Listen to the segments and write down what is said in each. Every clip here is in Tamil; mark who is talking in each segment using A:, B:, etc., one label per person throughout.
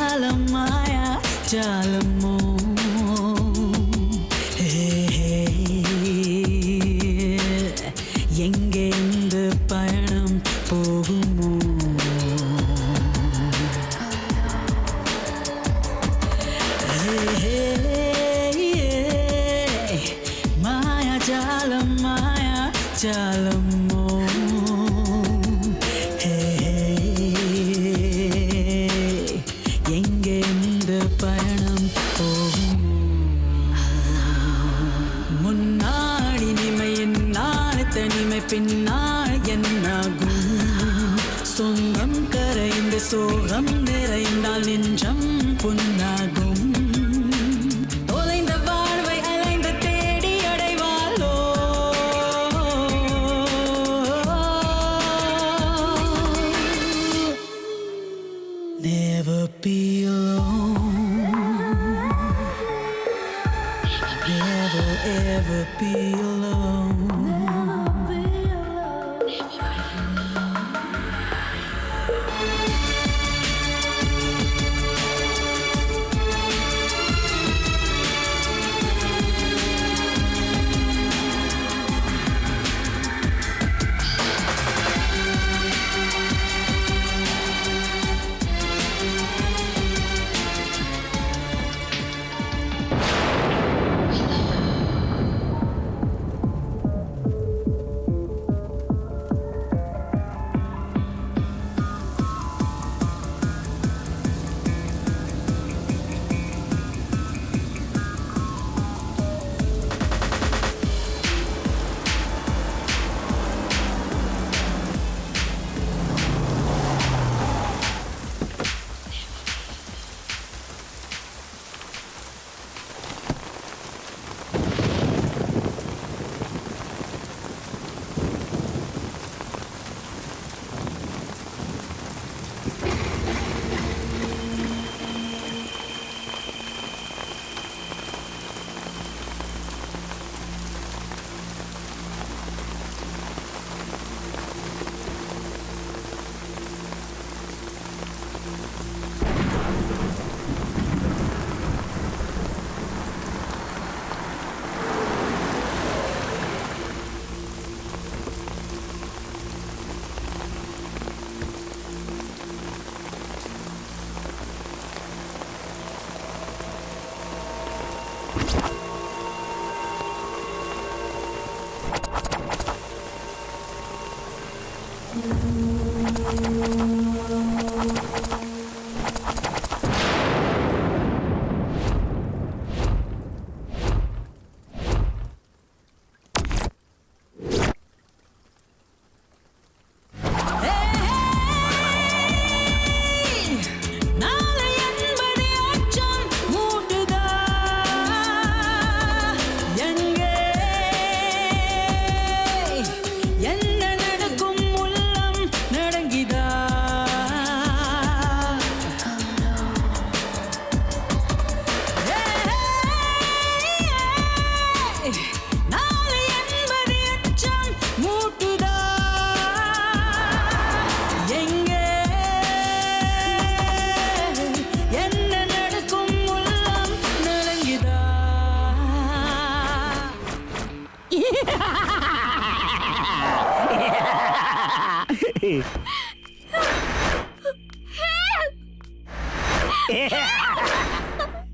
A: ஜாலம் மாயா ஜாலமோ எங்கே இந்த பயணம் போகுமோ மாயா ஜாலமோ எங்கே இந்த பயணம் போகுமோ முன்னாடி நிமையின் நாள் தனிமை பின்னால் என்னாகும் சொந்தம் கரைந்து சோகம் நிறைந்தால் நெஞ்சம் புண்ணாகும் தொலைந்த வாழ்வை அலைந்து தேடி அடைவாளோ Never be alone. Never ever be alone.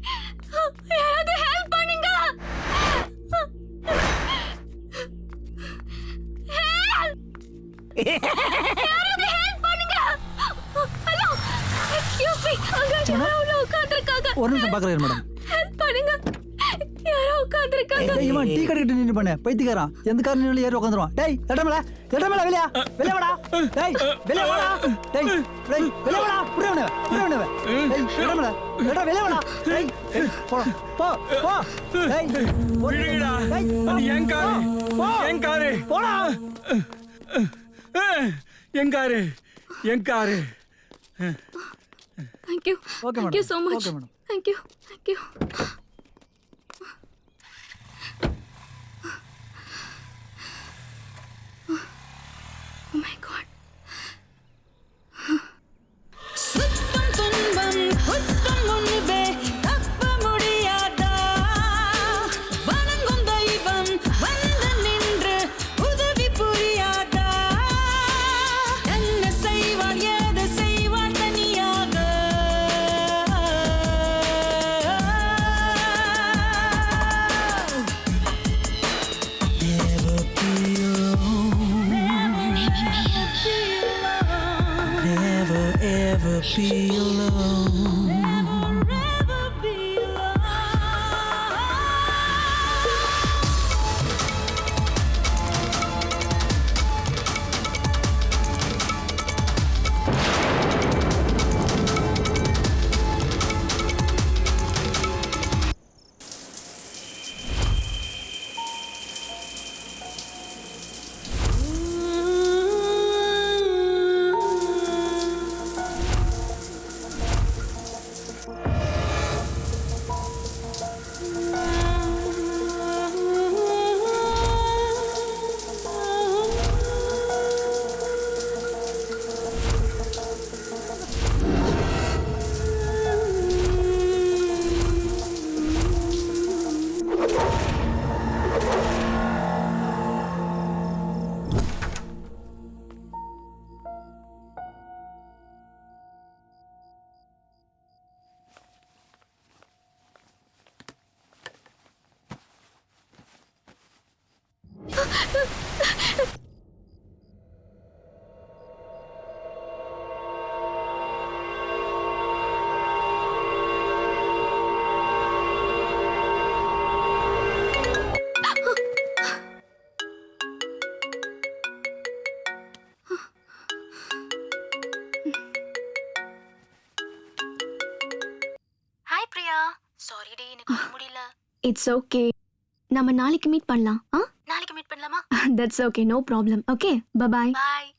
B: யாராவது ஹெல்ப் பண்ணுங்க. யாராவது ஹெல்ப் பண்ணுங்க. ஹலோ, எக்ஸ்கியூஸ் மீ, அங்க யாரோ உள்ள உட்கார்ந்திருக்காங்க.
C: ஒரு நிமிஷம் பார்க்கறேன் மேடம்.
B: ஹெல்ப் பண்ணுங்க, யாரோ உட்கார்ந்திருக்காங்க.
C: ஏய் இவன் டீ கடைக்கிட்ட நின்னு பண்ணு, பைத்தியக்காரன். எந்த கார் நின்னு ஏறி உட்கார்ந்துருவான். டேய் எடமல வெளிய வெளிய வாடா. டேய் வெளிய வாடா. டேய் வெளிய வாடா. புரியவனே டேய் எடமல வெளிய வாடா. டேய் போ போ போ. டேய்
D: விடுங்கடா. அது என் காரு
C: போடா.
D: என் car.
B: Thank you.
C: Okay,
B: Thank you
C: madam.
B: so much.
C: Okay, madam.
B: Thank you. Thank you. Oh my God.
A: சுத்தம் துன்பம்
B: ஹாய் பிரியா, சாரி டே, எனக்கு வர முடியல.
E: It's okay. நம்ம நாளைக்கு மீட் பண்ணலாம்.
B: நாளைக்கு மீட் பண்ணலாமா?
E: That's okay, no problem. Okay, bye.
B: Bye.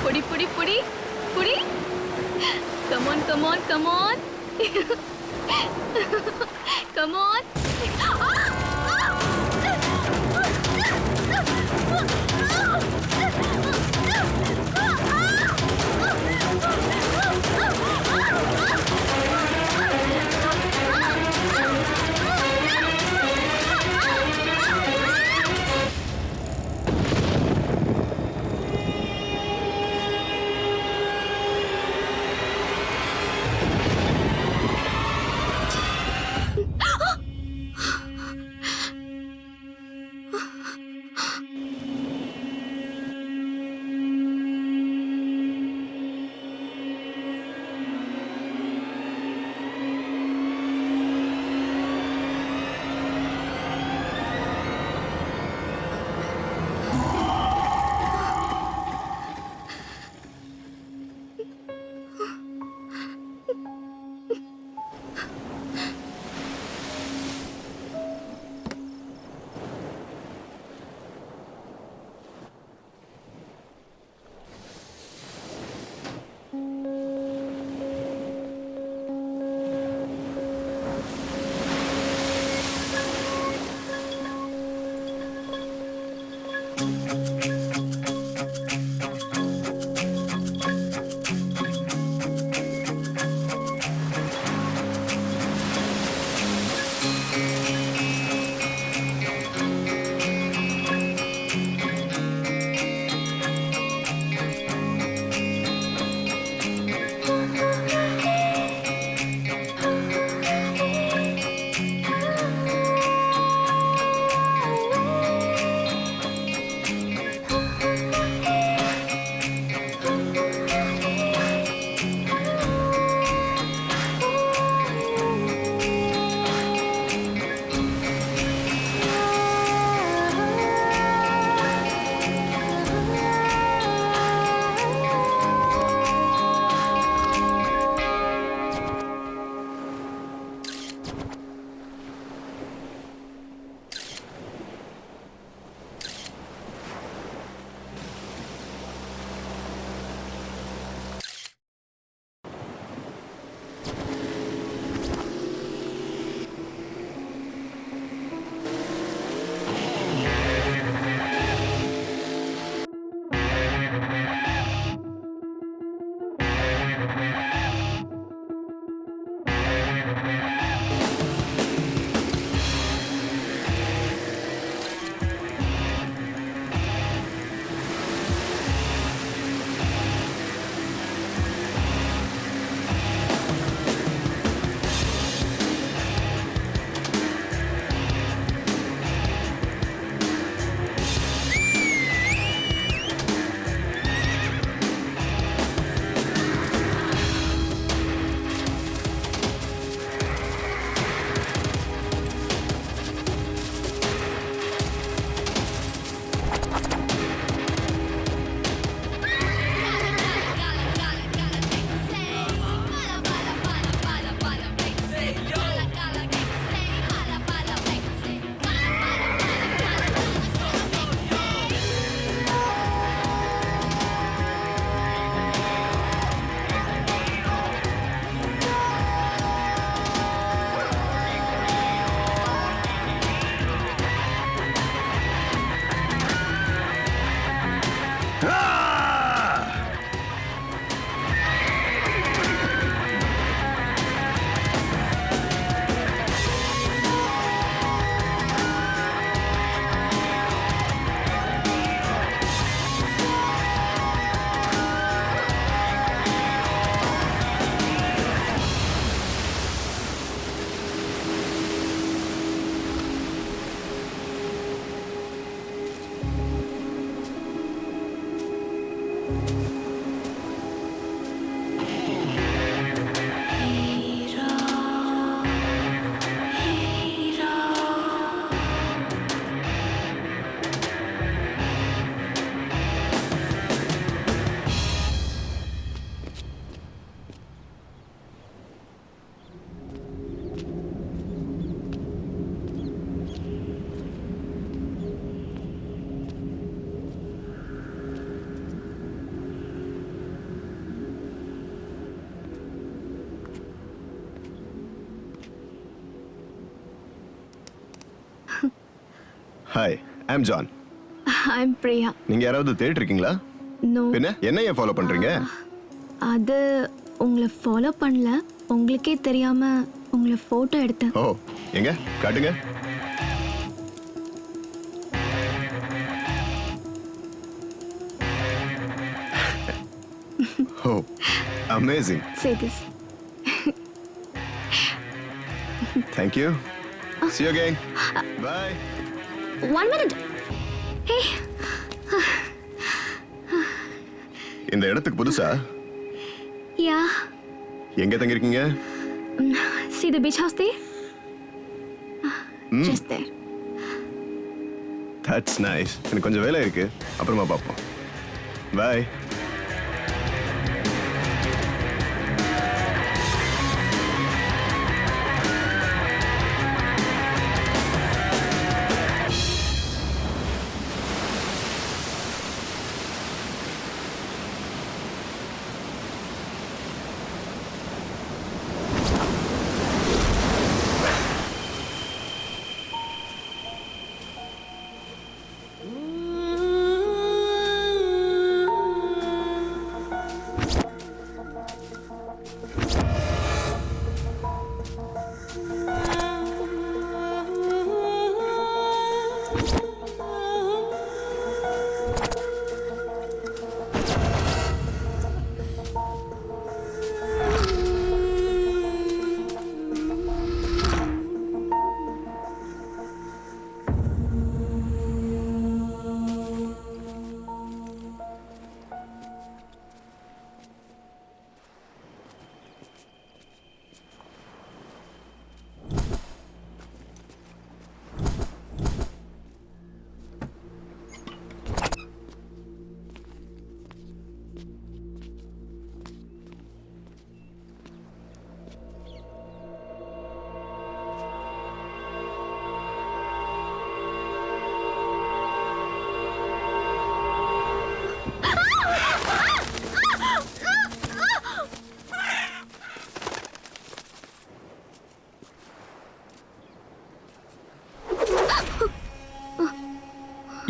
E: புடி புடி புடி புடி. Come on, come on, come on. Come on.
F: Hi I'm John.
E: I'm Priya.
F: நீங்க யாராவது தேடிட்டு இருக்கீங்களா?
E: நோ.
F: பின்ன என்ன ஏன் ஃபாலோ பண்றீங்க?
E: அது உங்களை ஃபாலோ பண்ணல, உங்களுக்கே தெரியாம உங்களை போட்டோ எடுத்தேன்.
F: ஓ, எங்க காட்டுங்க. ஓ, amazing.
E: Say this.
F: Thank you. See you again. Bye.
E: 1 minute. Hey.
F: இந்த இடத்துக்கு புதுசா?
E: Yeah.
F: எங்க தங்கி இருக்கீங்க?
E: See the beach house there? Just there.
F: That's nice. எனக்கு கொஞ்சம் வேலை இருக்கு, அப்புறமா பார்ப்போம். Bye.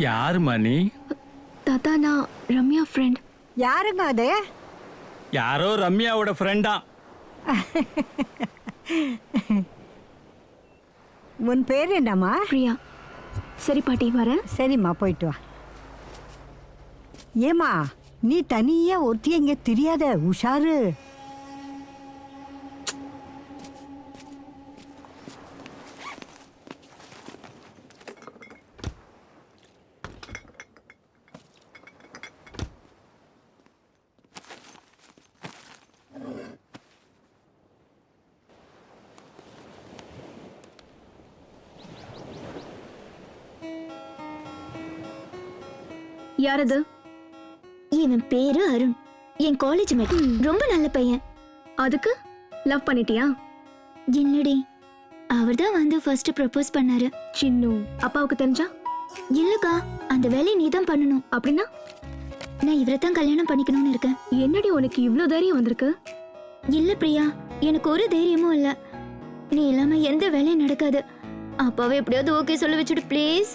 D: யாருமா நீ?
E: தாத்தா, நான் ரம்யா ஃப்ரெண்ட்.
G: யாருங்க அது?
D: யாரோ ரம்யாவோட ஃப்ரெண்டா.
G: உன் பேர் என்னம்மா?
E: பிரியா. சரி பாட்டி, வரேன்.
G: சரிம்மா, போயிட்டு வா. ஏமா, நீ தனியா ஒருத்தி எங்க தெரியாத, உஷாரு.
E: யாரது?
B: இவன் பேரு அருண், என் காலேஜ் மேட். ரொம்ப நல்ல பையன்.
E: அதுக்கு லவ் பண்ணிட்டியா?
B: என்னடி, அவர்தான் வந்து ஃபர்ஸ்ட் ப்ரப்போஸ் பண்ணாரு.
E: சின்னு, அப்பாவுக்கு தெரிஞ்சா?
B: இல்லக்கா, அந்த வேலையை நீ தான் பண்ணணும்.
E: அப்படின்னா
B: நான் இவரை தான் கல்யாணம் பண்ணிக்கணும்னு இருக்கேன்.
E: என்னடி உனக்கு இவ்ளோ தைரியம் வந்திருக்கு?
B: இல்ல பிரியா, எனக்கு ஒரு தைரியமும் இல்ல. நீ இல்லாம எந்த வேலையும் நடக்காது. அப்பாவை எப்படியாவது ஓகே சொல்ல வச்சுடு ப்ளீஸ்.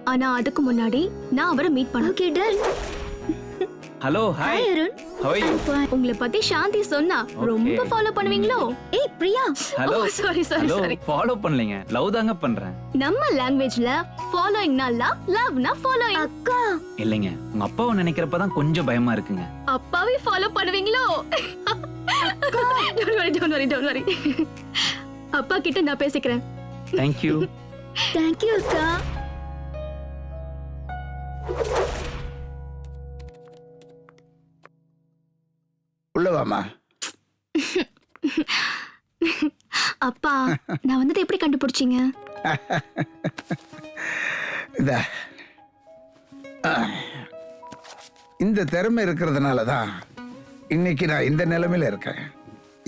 E: ஆனா அதுக்கு முன்னாடி நான் அவரை மீட் பண்ண.
B: Okay done.
H: Hello, hi
B: Arun.
H: how are you?
E: உங்களை பத்தி சாந்தி சொன்னா ரொம்ப ஃபாலோ பண்ணுவீங்களோ?
B: ஏய் Priya.
H: Hello.
E: Sorry sorry.
H: Follow பண்ணலைங்க, லவ் தாங்க பண்றேன்.
E: நம்ம லாங்குவேஜ்ல ஃபாலோயிங்னா லவ், லவ்னா ஃபாலோயிங்.
B: அக்கா.
H: இல்லைங்க, உங்க அப்பாவை நினைக்கிறப்ப தான் கொஞ்சம் பயமா இருக்குங்க.
E: அப்பாவே ஃபாலோ பண்ணுவீங்களோ? Don't worry. அப்பா கிட்ட நான் பேசிக்கிறேன்.
H: Thank you.
B: Thank you அக்கா.
I: உள்ளவாமா.
E: அப்பா நான் வந்ததை எப்படி கண்டுபிடிச்சீங்க?
I: இந்த திறமை இருக்கிறதுனால தான் இன்னைக்கு நான் இந்த நிலைமையில இருக்கேன்.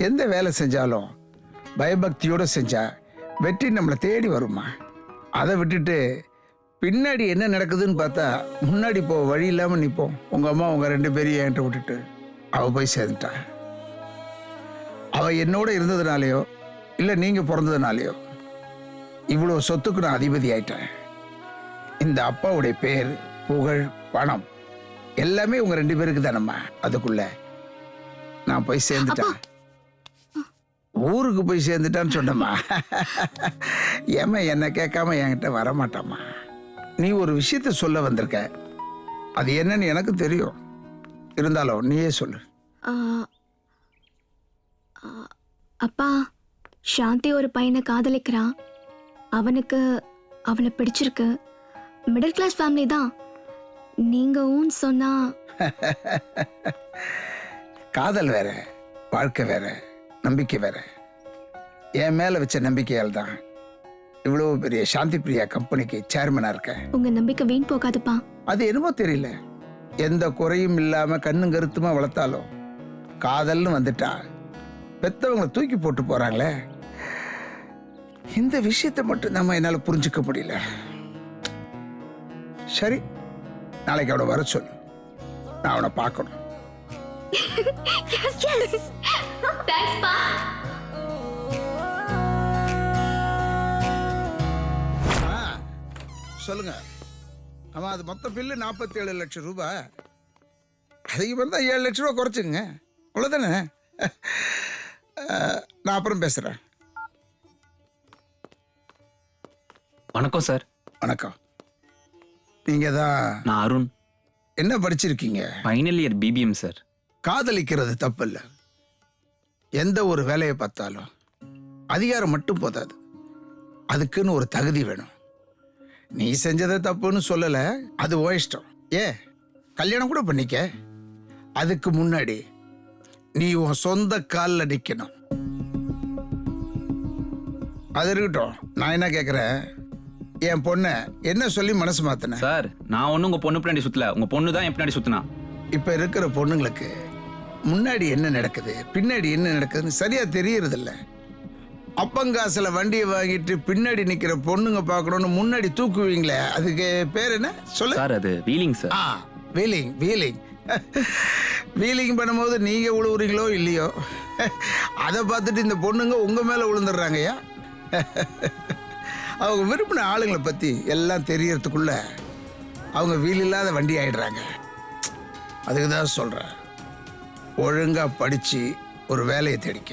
I: எந்த வேலை செஞ்சாலும் பயபக்தியோட செஞ்சா வெற்றி நம்மளை தேடி வருமா. அதை விட்டுட்டு பின்னாடி என்ன நடக்குதுன்னு பார்த்தா முன்னாடி போக வழி இல்லாமல் நிற்போம். உங்கள் அம்மா உங்கள் 2 பேரையும் என்கிட்ட விட்டுட்டு அவள் போய் சேர்ந்துட்டா. அவள் என்னோட இருந்ததுனாலையோ இல்லை நீங்கள் பிறந்ததுனாலையோ இவ்வளோ சொத்துக்கு நான் அதிபதி ஆயிட்டேன். இந்த அப்பாவுடைய பேர், புகழ், பணம் எல்லாமே உங்கள் 2 பேருக்கு தானம்மா. அதுக்குள்ள நான் போய் சேர்ந்துட்டேன். ஊருக்கு போய் சேர்ந்துட்டான்னு சொன்னம்மா. ஏமா என்ன கேட்காம என்கிட்ட வரமாட்டாம்மா. நீ ஒரு விஷயத்த சொல்ல வந்திருக்க, அது என்னன்னு எனக்கு தெரியும். இருந்தாலும் நீயே சொல்லு.
E: அப்பா, சாந்தி ஒரு பையனை காதலிக்கிறான். அவனுக்கு அவளை பிடிச்சிருக்கு. மிடில் கிளாஸ் ஃபேமிலி தான். நீங்க ஊன்னு சொன்னா.
I: காதல் வேற, வாழ்க்கை வேற, நம்பிக்கை வேற. என் மேல வச்ச நம்பிக்கையால் தான் இவ்வளவு பெரிய சாந்தி பிரியா கம்பெனிக்கு சேர்மனா இருக்கேன்.
E: உங்க நம்பிக்கை வீண் போகாதுப்பா.
I: அது என்னமோ தெரியல, எந்த குறையும் இல்லாம கண்ணும் கருத்துமா வளர்த்தாலும் காதல்னு வந்துட்டா பெத்தவங்களை தூக்கி போட்டு போறாங்களே. இந்த விஷயத்தை மட்டும் நம்ம என்னால புரிஞ்சுக்க முடியல. சரி, நாளைக்கு அவனை வர சொல்லு, நான் அவனை பார்க்கணும். சொல்லுங்க. ஆமா, அது மொத்த பில்லு 47 லட்சம் ரூபாய். அதிகம் வந்தா 7 லட்சம் ரூபாய் குறைச்சுங்க, அவ்வளவுதானே. நான் அப்புறம் பேசுறேன்.
H: வணக்கம் சார்.
I: வணக்கம். நீங்க தான்?
H: நான் அருண்.
I: என்ன படிச்சிருக்கீங்க?
H: Final year BBM sir.
I: காதலிக்கிறது தப்பு இல்லை. எந்த ஒரு வேலையை பார்த்தாலும் அதிகாரம் மட்டும் போதாது, அதுக்குன்னு ஒரு தகுதி வேணும். நீ செஞ்சதை தப்புன்னு சொல்லல, அது ஓ இஷ்டம். கல்யாணம் கூட பண்ணிக்க. அதுக்கு முன்னாடி நீ உன் சொந்த காலில் நிற்கணும். அது இருக்கட்டும், நான் என்ன கேட்குறேன், என் பொண்ணை என்ன சொல்லி மனசு மாத்தின?
H: சார், நான் ஒன்றும் உங்க பொண்ணு பின்னாடி சுத்தல, உங்க பொண்ணு தான் என் பின்னாடி சுத்தினா.
I: இப்போ இருக்கிற பொண்ணுங்களுக்கு முன்னாடி என்ன நடக்குது, பின்னாடி என்ன நடக்குதுன்னு சரியா தெரியறதில்ல. அப்பங்காசுல வண்டியை வாங்கிட்டு பின்னாடி நிக்கிற பொண்ணுங்க பார்க்கணும்னு முன்னாடி தூக்குவீங்களே, அதுக்கு பேர் என்ன சொல்லு?
H: சார், அது wheeling sir.
I: Wheeling. Wheeling wheeling பண்ணும்போது நீங்க விழுவுறீங்களோ இல்லையோ, அதை பார்த்துட்டு இந்த பொண்ணுங்க உங்க மேல விழுந்துடுறாங்கய்யா. அவங்க விரும்பின ஆளுங்களை பத்தி எல்லாம் தெரியறதுக்குள்ள அவங்க வீல் இல்லாத வண்டி ஆயிடுறாங்க. அதுக்கு தான் சொல்றேன், ஒழுங்கா படிச்சு ஒரு வேலையை தேடிக்க.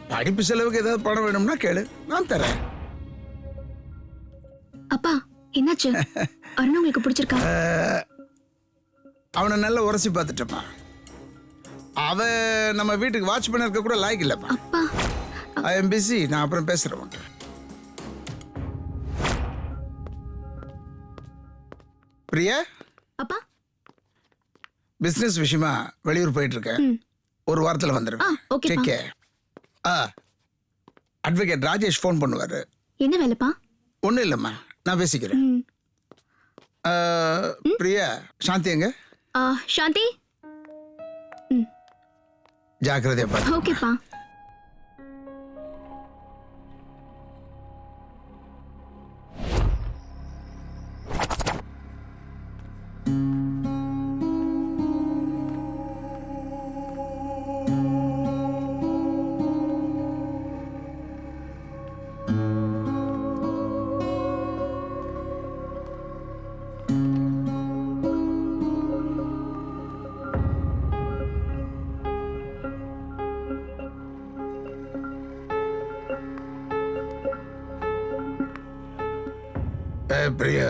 I: படிப்பு செலவுக்கு ஏதாவது பணம் வேணும்னா கேளு, நான் தரேன்.
E: அப்பா, என்னாச்சு? அருண் உங்களுக்கு பிடிச்சிருக்கா?
I: அவனை நல்லா உரசி பார்த்துட்டப்பா. அவன் நம்ம வீட்டுக்கு வாட்ச்மேன் இருக்க கூட லாய்க்கு இல்லப்பா.
E: அப்பா,
I: ஐ எம் பிஸி. நான் அப்புறம் பேசுறேன். பிரியா,
E: அப்பா,
I: பிசினஸ் விஷயமா வெளியூர் போயிட்டு இருக்கேன். ஒரு வாரத்தில் வந்துடுவேன்.
E: ஓகே.
I: அட்வொகேட் ராஜேஷ் ஃபோன் பண்ணுவாரு.
E: என்ன வேலைப்பா?
I: ஒன்றும் இல்லைம்மா, நான் பேசிக்கிறேன். பிரியா, சாந்தி எங்க?
E: சாந்தி,
I: ஜாக்கிரதையா பாரு.
E: ஓகேப்பா.
I: பிரியா,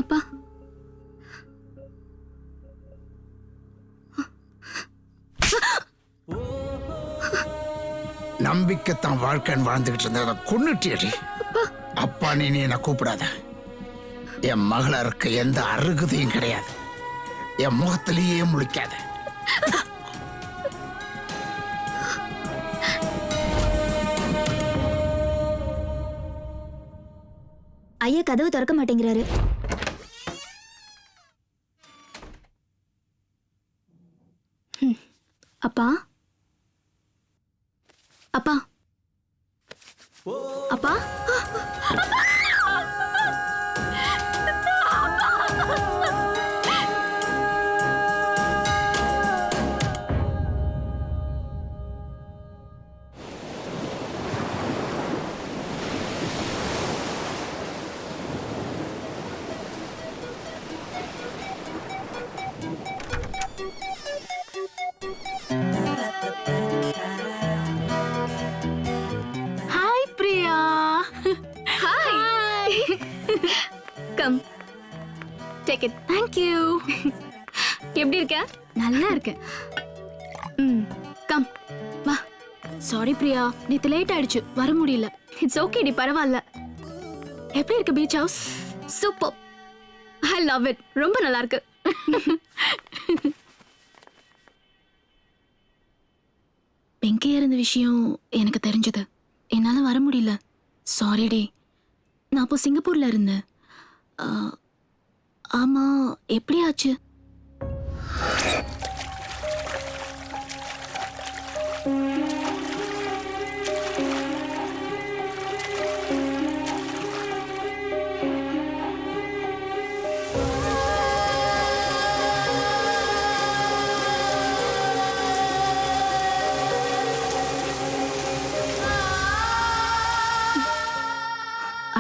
E: அப்பா,
I: நம்பிக்கைத்தான் வாழ்க்கைன்னு வாழ்ந்துகிட்டு இருந்த கொன்னுட்டியடி. அப்பா நீ என்ன கூப்பிடாத. என் மகளை இருக்க எந்த அருகதையும் கிடையாது. என் முகத்திலேயே முழிக்காத.
B: ஐயா கதவு திறக்க மாட்டேங்கிறாரு. அப்பா அப்பா அப்பா
E: hi Priya. Hi. Come take it. Thank you. எப்படி இருக்க? நல்லா இருக்கேன். கம் வா. சாரி பிரியா, நேத்து லேட் ஆயிடுச்சு, வர முடியல. இட்ஸ் ஓகே டி, பரவாயில்ல. எப்படி இருக்கு beach house? Super. I love it. ரொம்ப நல்லா இருக்கு. பெங்கே இருந்த விஷயம் எனக்கு தெரிஞ்சது. என்னால வர முடியல. சாரி டே. நான் அப்போ சிங்கப்பூர்ல இருந்தேன். ஆமா, எப்படி ஆச்சு?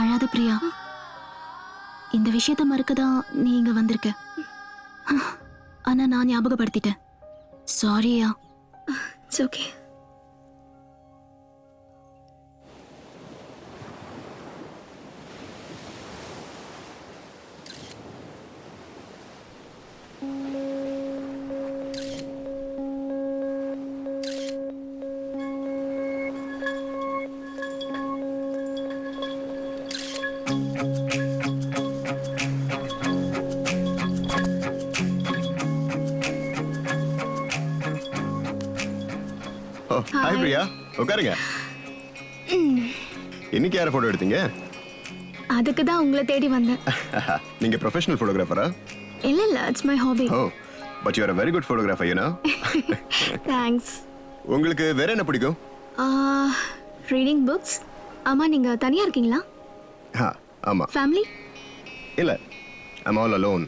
E: அழாத பிரியா. இந்த விஷயத்தை மறக்கதான் நீ இங்க வந்திருக்க. ஆனா நான் ஞாபகப்படுத்திட்டேன். சாரியா. It's okay.
F: ஹாய் பிரியா, உட்காருங்க. இன்னைக்கு யார போட்டோ எடுத்தீங்க?
E: அதுக்கு தான் உங்களை தேடி வந்தேன்.
F: நீங்க ப்ரொஃபஷனல் ஃபோட்டோகிராஃபரா?
E: இல்ல இல்ல, it's my hobby.
F: Oh, but you are a very good photographer, you know.
E: Thanks.
F: உங்களுக்கு வேற என்ன பிடிக்கும்?
E: Reading books. ஆமா, நீங்க தனியா இருக்கீங்களா?
F: ஆமா.
E: ஃபேமிலி?
F: இல்ல, I'm all alone.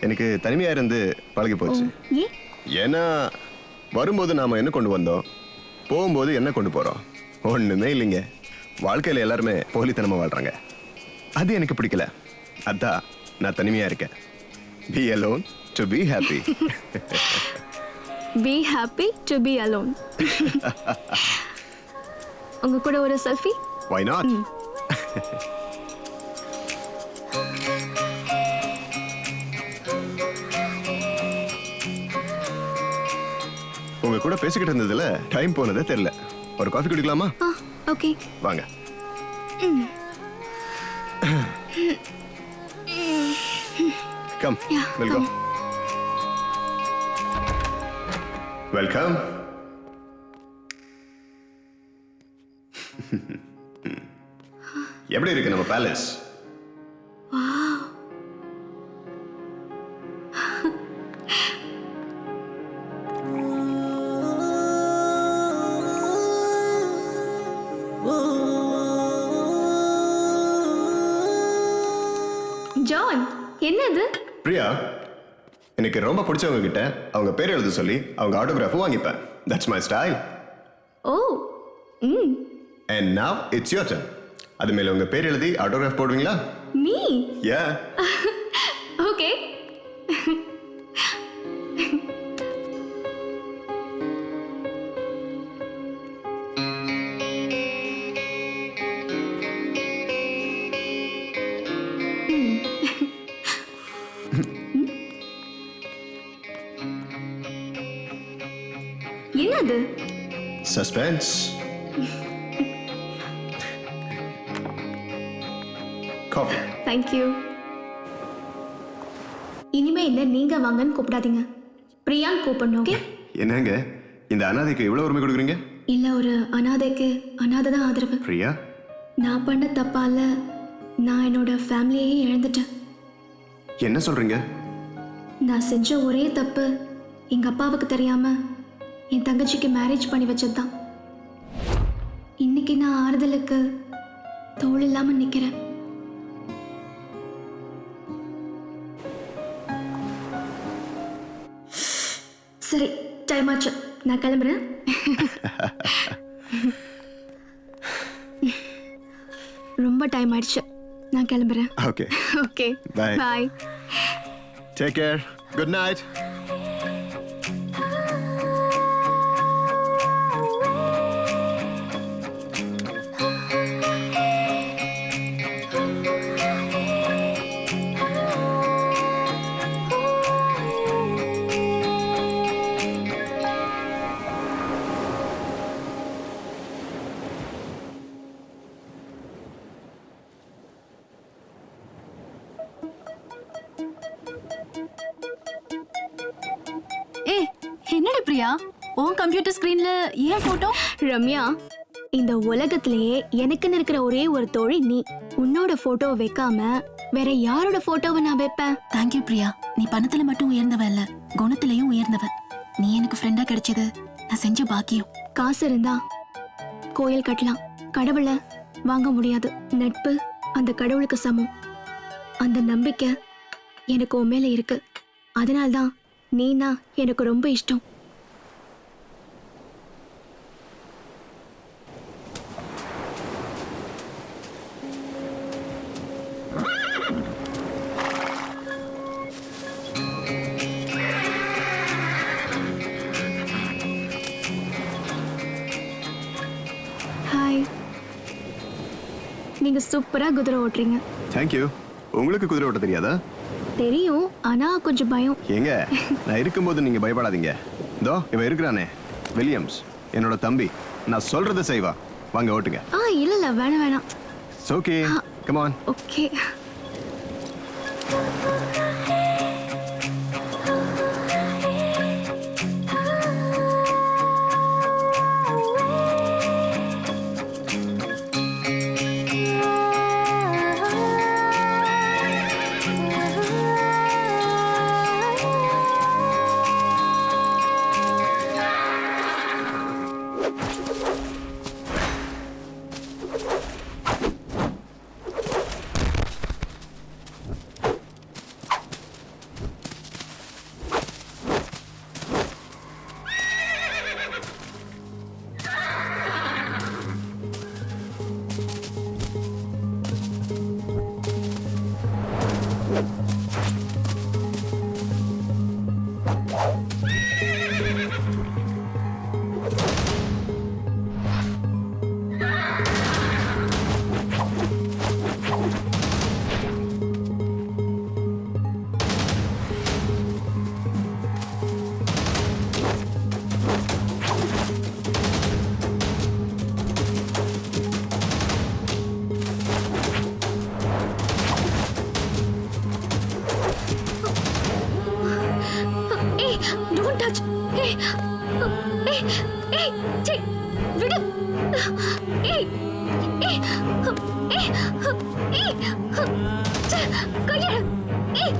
F: எனக்கு தனிமையா இருந்து பழகி போச்சு. ஏன்னா வரும்போது நாம என்ன கொண்டு வந்தோம், போகும்போது என்ன கொண்டு போறோம், ஒண்ணுமே இல்லைங்க. வாழ்க்கையில எல்லாருமே போலித்தனமா வாழ்றாங்க. அது எனக்கு பிடிக்கல. அதான் நான் தனிமையா இருக்கேன். Be alone to be happy.
E: Be happy to be alone. உங்க கூட ஒரு செல்ஃபி?
F: Why not? உங்க கூட பேசிக்கிட்டு இருந்ததுல டைம் போனதே தெரியல. ஒரு காஃபி குடிக்கலாமா?
E: ஓகே,
F: வாங்க. Come, welcome. வெல்கம். எப்படி இருக்கு நம்ம பேலஸ்?
E: ஜான், என்னது?
F: பிரியா, எனக்கு ரொம்ப பிடிச்சவங்க கிட்ட அவங்க பேர் எழுத சொல்லி அவங்க ஆட்டோகிராஃபும் வாங்கிப்பேன். That's my style.
E: Oh,
F: And now it's your turn. அது மேல உங்க பேர் எழுதி ஆட்டோகிராஃப் போடுவீங்களா?
E: மீ?
F: Yeah.
E: ஓகே. என்னது?
F: Suspense. Coffee.
E: Thank you. இனிமே என்ன நீங்க வாங்கன்னு கூப்பிடாதீங்க, பிரியான்னு கூப்பிடணும். ஓகே?
F: என்னங்க இந்த அனாதைக்கு இவ்வளவு உரிமை கொடுக்குறீங்க?
E: இல்ல, ஒரு அனாதைக்கு அனாதை தான் ஆதரவு.
F: பிரியா,
E: நான் பண்ண தப்பால நான் என்னோட ஃபேமிலியே இழந்துட்டேன்.
F: என்ன சொல்றீங்க?
E: நான் செஞ்ச ஒரே தப்பு எங்க அப்பாவுக்கு தெரியாம என் தங்கச்சிக்கு மேரேஜ் பண்ணி வச்சதுதான். இன்னைக்கு நான் ஆறுதலுக்கு தோள் இல்லாம நிக்கிறேன். சரி, டைம் ஆச்சு, நான் கிளம்புறேன். ரொம்ப டைம் ஆயிடுச்சு, நான் கிளம்புறேன்.
F: Okay,
E: okay,
F: Bye.
E: Bye.
F: Take care, good night.
E: என்னடி பிரியா, உன் கம்ப்யூட்டர் ஸ்கிரீன்ல ஏன் போட்டோ? ரம்யா, இந்த உலகத்திலேயே எனக்குன்னு இருக்கிற ஒரே ஒரு தோழி நீ. உன்னோட போட்டோ வைக்காம வேற யாரோட போட்டோவை நான் வைப்பேன்?
J: தேங்க்யூ பிரியா. நீ பணத்துல மட்டும் உயர்ந்தவ இல்ல, குணத்திலையும் உயர்ந்தவ. நீ எனக்கு ஃப்ரெண்டா கிடைச்சது நான் செஞ்ச பாக்கியம்.
E: காசு இருந்தா கோயில் கட்டலாம், கடவுளை வாங்க முடியாது. நட்பு அந்த கடவுளுக்கு சமம். அந்த நம்பிக்கை எனக்கு உன் மேல இருக்கு. அதனால்தான் நீனா எனக்கு ரொம்ப இஷ்டம். ஹாய், நீங்க சூப்பரா குதிரை ஓட்டுறீங்க.
F: தேங்க்யூ. உங்களுக்கு குதிரை ஓட்ட தெரியாதா?
E: தெரியும், ஆனா கொஞ்சம் பயம்.
F: ஏங்க, நான் இருக்கும்போது நீங்க பயப்படாதீங்க. இதோ இவன் இருக்கிறானே, வில்லியம்ஸ், என்னோட தம்பி. நான் சொல்றதை செய்வா. வாங்க ஓட்டுங்க.
E: இல்ல இல்ல, வேணாம் வேணாம்.
F: It's okay, come on.
E: Okay. Don't touch. Hey, hey, hey, hey, விடு. Hey, hey, hey, hey, கையெடு. Hey,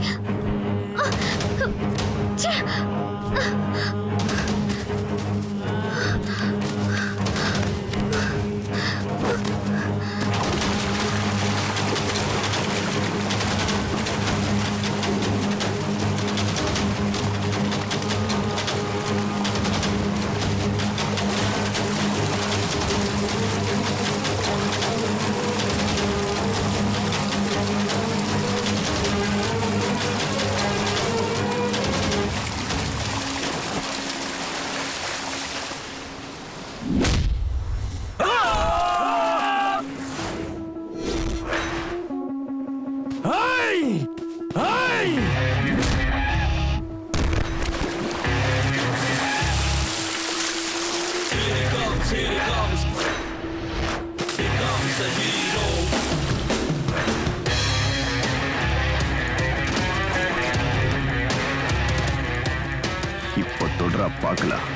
F: பார்க்கலாம்.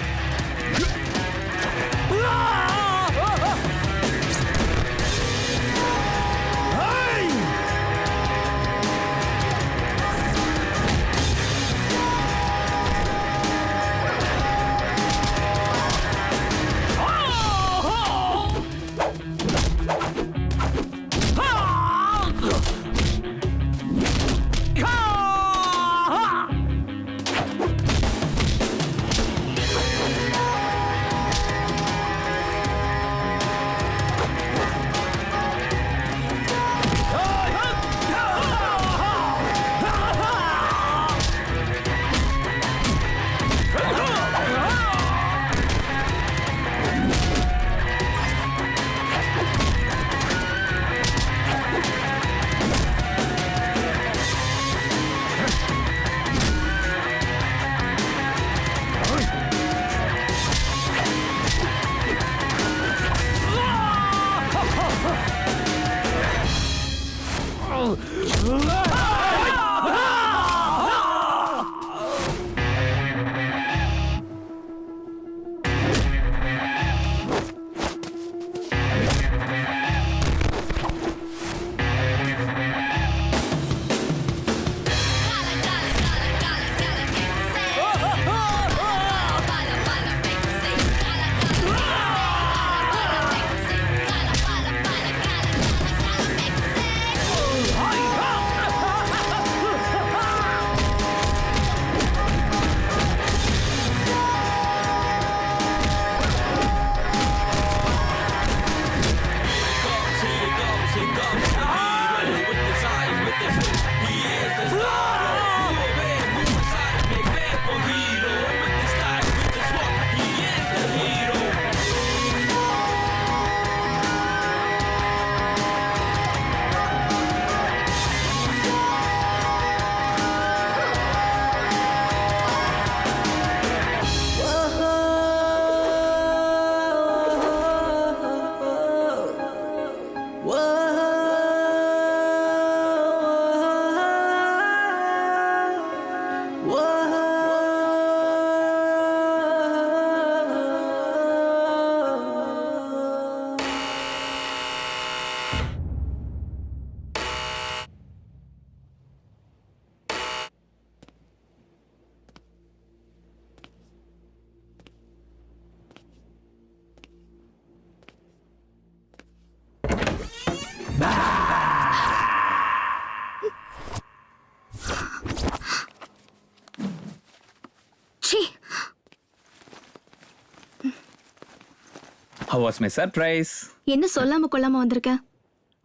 H: How was my surprise?
E: என்ன சொல்லாம கொள்ளாம வந்திருக்க?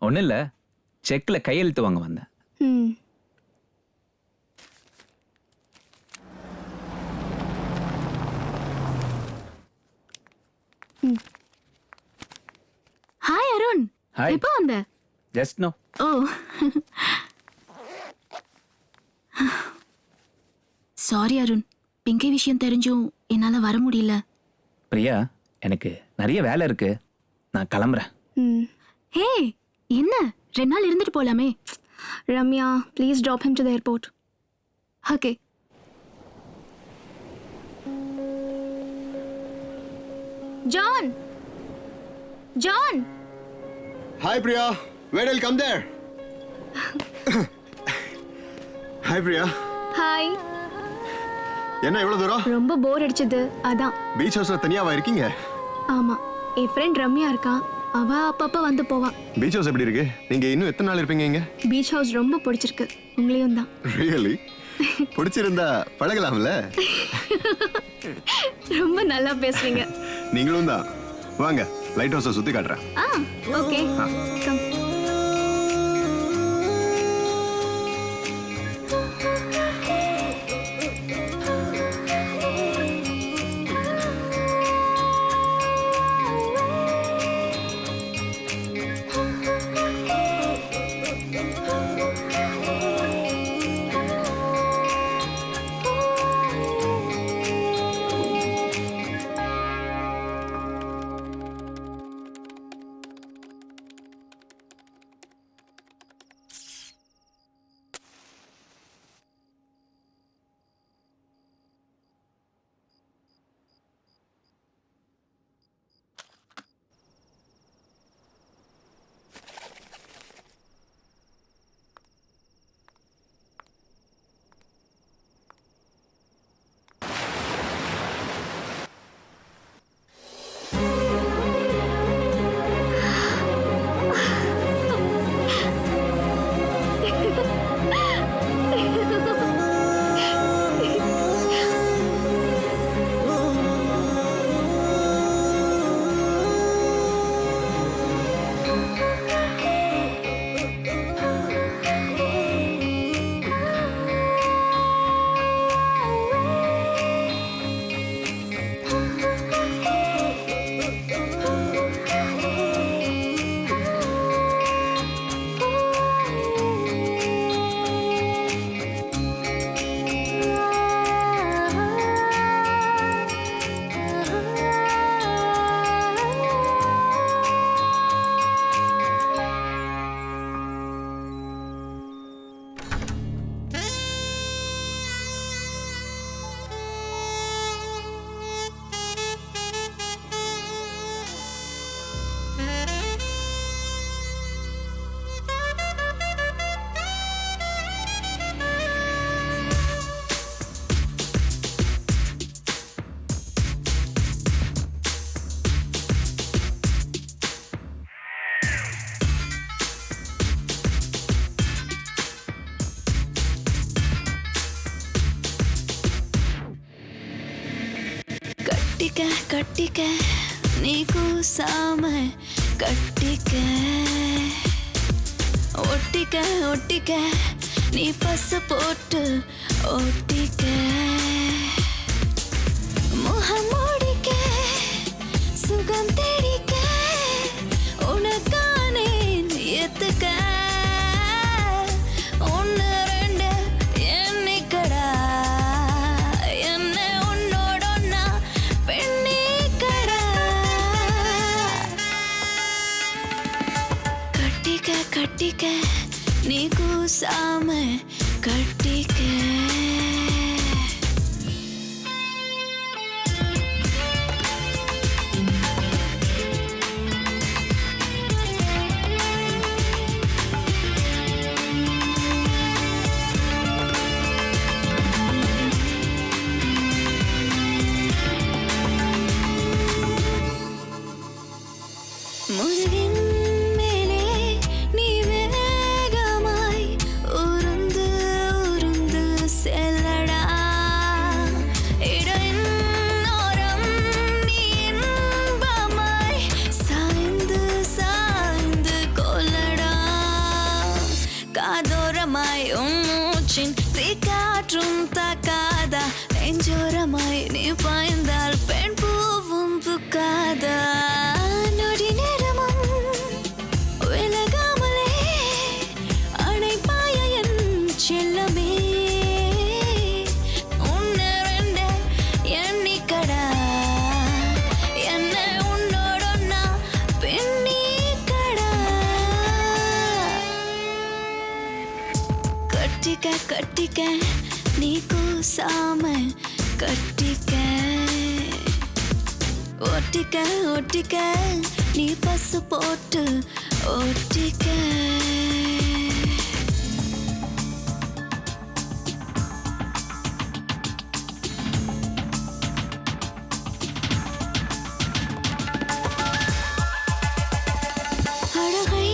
H: ஒன்றும் இல்லை, செக்கில் கையெழுத்து வாங்க வந்தேன்.
E: ம். ஹாய் அருண்.
H: Hi.
E: எப்போ வந்த?
H: Just no.
E: Oh.
J: Sorry Arun, Pinky விஷயம் தெரிஞ்சும் என்னால வர முடியல.
H: பிரியா, எனக்கு நிறைய வேலை இருக்கு, நான் கிளம்புறேன்.
E: ம்.
J: ஹே, என்ன 2 நாள் இருந்துட்டு போலாமே.
E: Ramya, please drop him to the airport.
J: Okay.
E: John. John.
F: Hi Priya, wait I'll come there. Hi Priya.
E: Hi.
F: என்ன இவ்வளவு தூரம்?
E: ரொம்ப போர் அடிச்சது அதான்.
F: பீச் ஹவுஸ்ல தனியாவா இருக்கீங்க?
E: ஆமா, என் ஃப்ரெண்ட் ரம்யா இருக்கா, அவ அப்பப்ப வந்து போவா.
F: பீச் ஹவுஸ் எப்படி இருக்கு? நீங்க இன்னும் எத்தனை நாள் இருப்பீங்க இங்க?
E: பீச் ஹவுஸ் ரொம்ப பிடிச்சிருக்கு, உங்களையும் தான்.
F: ரியலி? பிடிச்சிருந்தா பழகலாம்ல?
E: ரொம்ப நல்லா பேசுறீங்க.
F: நீங்களும் தான். வாங்க, லைட் ஹவுஸை சுத்தி காட்டுறேன்.
E: Okay, come.
A: கட்டிக்க நீ கூசாம கட்டிக்க ஒட்டிக்க ஒட்டிக்க நீ பச போட்டு ஒட்டிக்க முகம் மூடிக்க சுகம் தேடிக்க உனக்கானே ஏத்துக்க ஒன்னு ரெண்டு என்னைக்கடா என்ன உன்னோட ஒன்னா பெண்ணிக்கடா கட்டிக்க கட்டிக்க நீ கூசாம கட்டிக்க முருகின் மேலே நீ வேகமாய் உருந்து உருந்து செல்லடா இடையின் ஓரம் நீ இன்பமாய் சாய்ந்து சாய்ந்து கொல்லடா காதோரமாய் மூச்சின் தீக்காற்றும் தாக்காதா நெஞ்சோரமாய் நீ பாய்ந்தால் பெண் பூவும் புக்காதா நொடி நேரமும் விலகாமலே அணைப்பாய என் செல்லமே உன்னை ரெண்டு எண்ணிக்கடா என்ன உன்னோட ஒன்னா பெண்ணிக்கடா கட்டிக்க கட்டிக்க நீ கூசாம கட்டிக்க ஒட்டிக்க ஒட்டிக்க நீ பசு போட்டு ஒட்டிக்க அழகை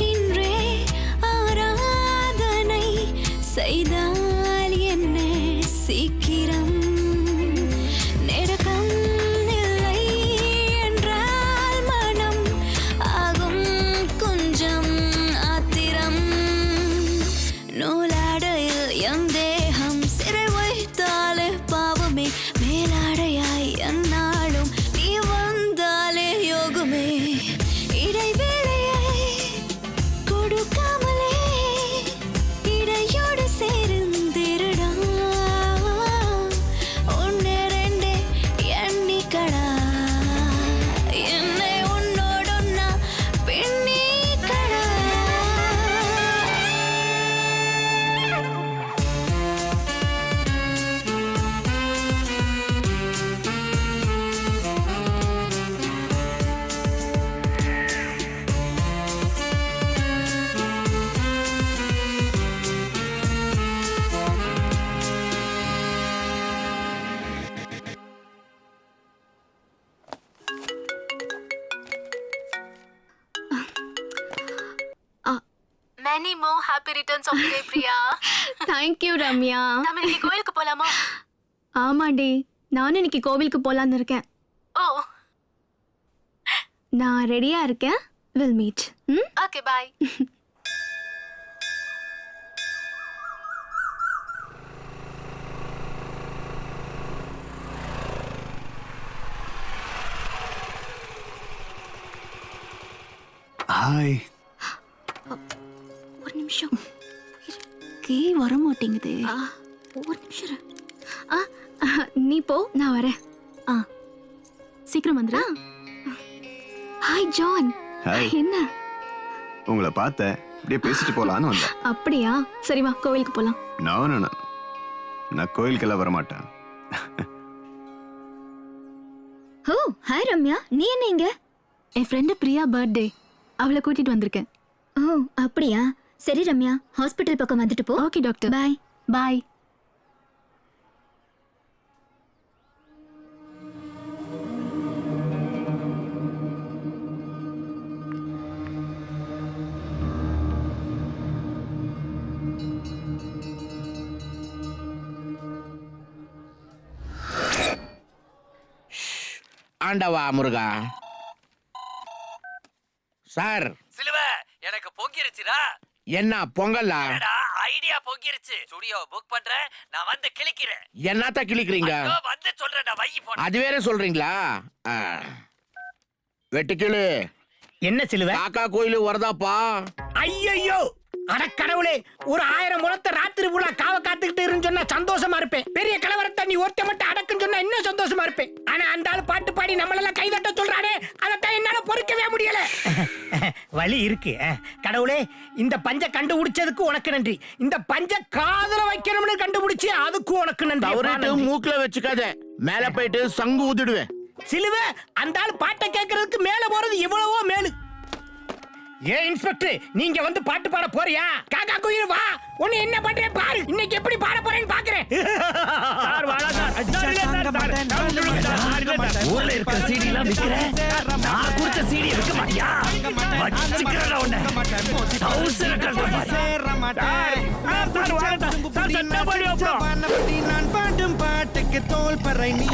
A: இன்றே ஆராதனை செய்தால் என்ன சீக்கிரம் நெருக்கம் இல்லை என்றால் மனம் ஆகும் கொஞ்சம் ஆத்திரம் நூலாடையில் என் தேகம் சிறை வைத்தாலே பாவமே மேலாடையாய் என்னாலும் நீ வந்தாலே யோகமே இடைவேளையை கொடுக்காமலே இடையோடு சேர்ந்திருடா ஒன்னு ரெண்டு எண்ணிக்கடா என்னை உன்னோட ஒன்னா பெண்ணிக்கடா
J: Many more happy returns of the day, Priya.
E: Thank you Ramya.
J: நம்ம இன்னைக்கு கோயிலுக்கு போலாமா?
E: ஆமாண்டி, நானும் இன்னைக்கு கோவிலுக்கு போலான்னு இருக்கேன்.
J: ஓ,
E: நான் ரெடியா இருக்கேன். Will meet.
J: okay, bye.
F: Hi.
J: ஒரு நிமிஷம். கே வர மாட்டேங்குது. ஒரு நிமிஷம் இரு.
E: நீ போ, நான் வரேன்.
J: சீக்கிரம் வந்துரு.
E: Hi John.
F: ஹாய்.
E: என்ன?
F: உங்களை பார்த்தேன், அப்படியே பேசிட்டு போலான்னு வந்தேன்.
E: அப்படியா? சரி வா, கோவிலுக்கு போலாம்.
F: நோ நோ நோ, நான் கோயிலுக்கெல்லாம் வரமாட்டேன்.
B: ஓ ஹாய் ரம்யா, நீ என்ன இங்க?
J: என் ஃப்ரெண்டு பிரியா பர்த்டே, அவளை கூட்டிட்டு வந்திருக்கேன்.
B: ஓ அப்படியா? சரி ரம்யா, ஹாஸ்பிட்டல் பக்கம் வந்துட்டு போ.
J: Okay doctor.
B: பாய்.
J: பாய்.
K: தாண்டவா முருகா. சார்
L: சிலுவ எனக்கு பொங்கிருச்சுடா.
K: என்ன பொங்கலா?
L: ஐடியா பொங்கிருச்சு. ஸ்டுடியோ புக் பண்றேன், நான் வந்து கிளிக்கிறேன்.
K: என்னத்த கிளிக்கிறீங்க?
L: வந்து சொல்றேன்டா, வை போன்.
K: அது வேற சொல்றீங்களா? வெட்டுக்கிளு.
L: என்ன சிலுவ?
K: காக்கா கோயிலு வரதாப்பா.
L: ஐயோ அட கடவுளே, ஒரு 1000 முழத்தை ராத்திரி பூரா காவ காத்துக்கிட்டு இருந்து சொன்னா சந்தோஷமா இருப்பேன். பெரிய கலவரத்தை நீ ஒருத்த மட்டும் அடக்குன்னு சொன்னா இன்னும் சந்தோஷமா இருப்பேன். ஆனா அந்த ஆளு பாட்டு பாடி நம்மளெல்லாம் கைதட்ட சொல்றானே, அதத்தான் என்னால பொறுக்கவே முடியல. வழி இருக்கு. கடவுளே, இந்த பஞ்ச கண்டுபிடிச்சதுக்கு உனக்கு நன்றி. இந்த பஞ்ச காதுல வைக்கணும்னு கண்டுபிடிச்சு அதுக்கு உனக்கு நன்றி.
K: மூக்குல வச்சுக்காத, மேல போயிட்டு சங்கு ஊதிடுவேன்.
L: சிலுவ, அந்த ஆளு பாட்டை கேட்கறதுக்கு மேல போறது எவ்வளவோ மேலு. ஏன் இன்ஸ்பெக்டர், நீங்க வந்து பாட்டு பாட போறியா? காக்கா குயில் வா, உன்னை என்ன பண்றேன் பாரு. இன்னைக்கு எப்படி பாட போறேன்னு பாக்குறேன்.
D: ஊர்ல இருக்கிற சீடி எல்லாம் விக்கிற, நான் கொடுத்த சீடியை விற்க மாட்டியா? வச்சுக்கிறேன் உன்னை. 1000
C: நான் பாடும் பாட்டுக்கு தோல் பறை நீ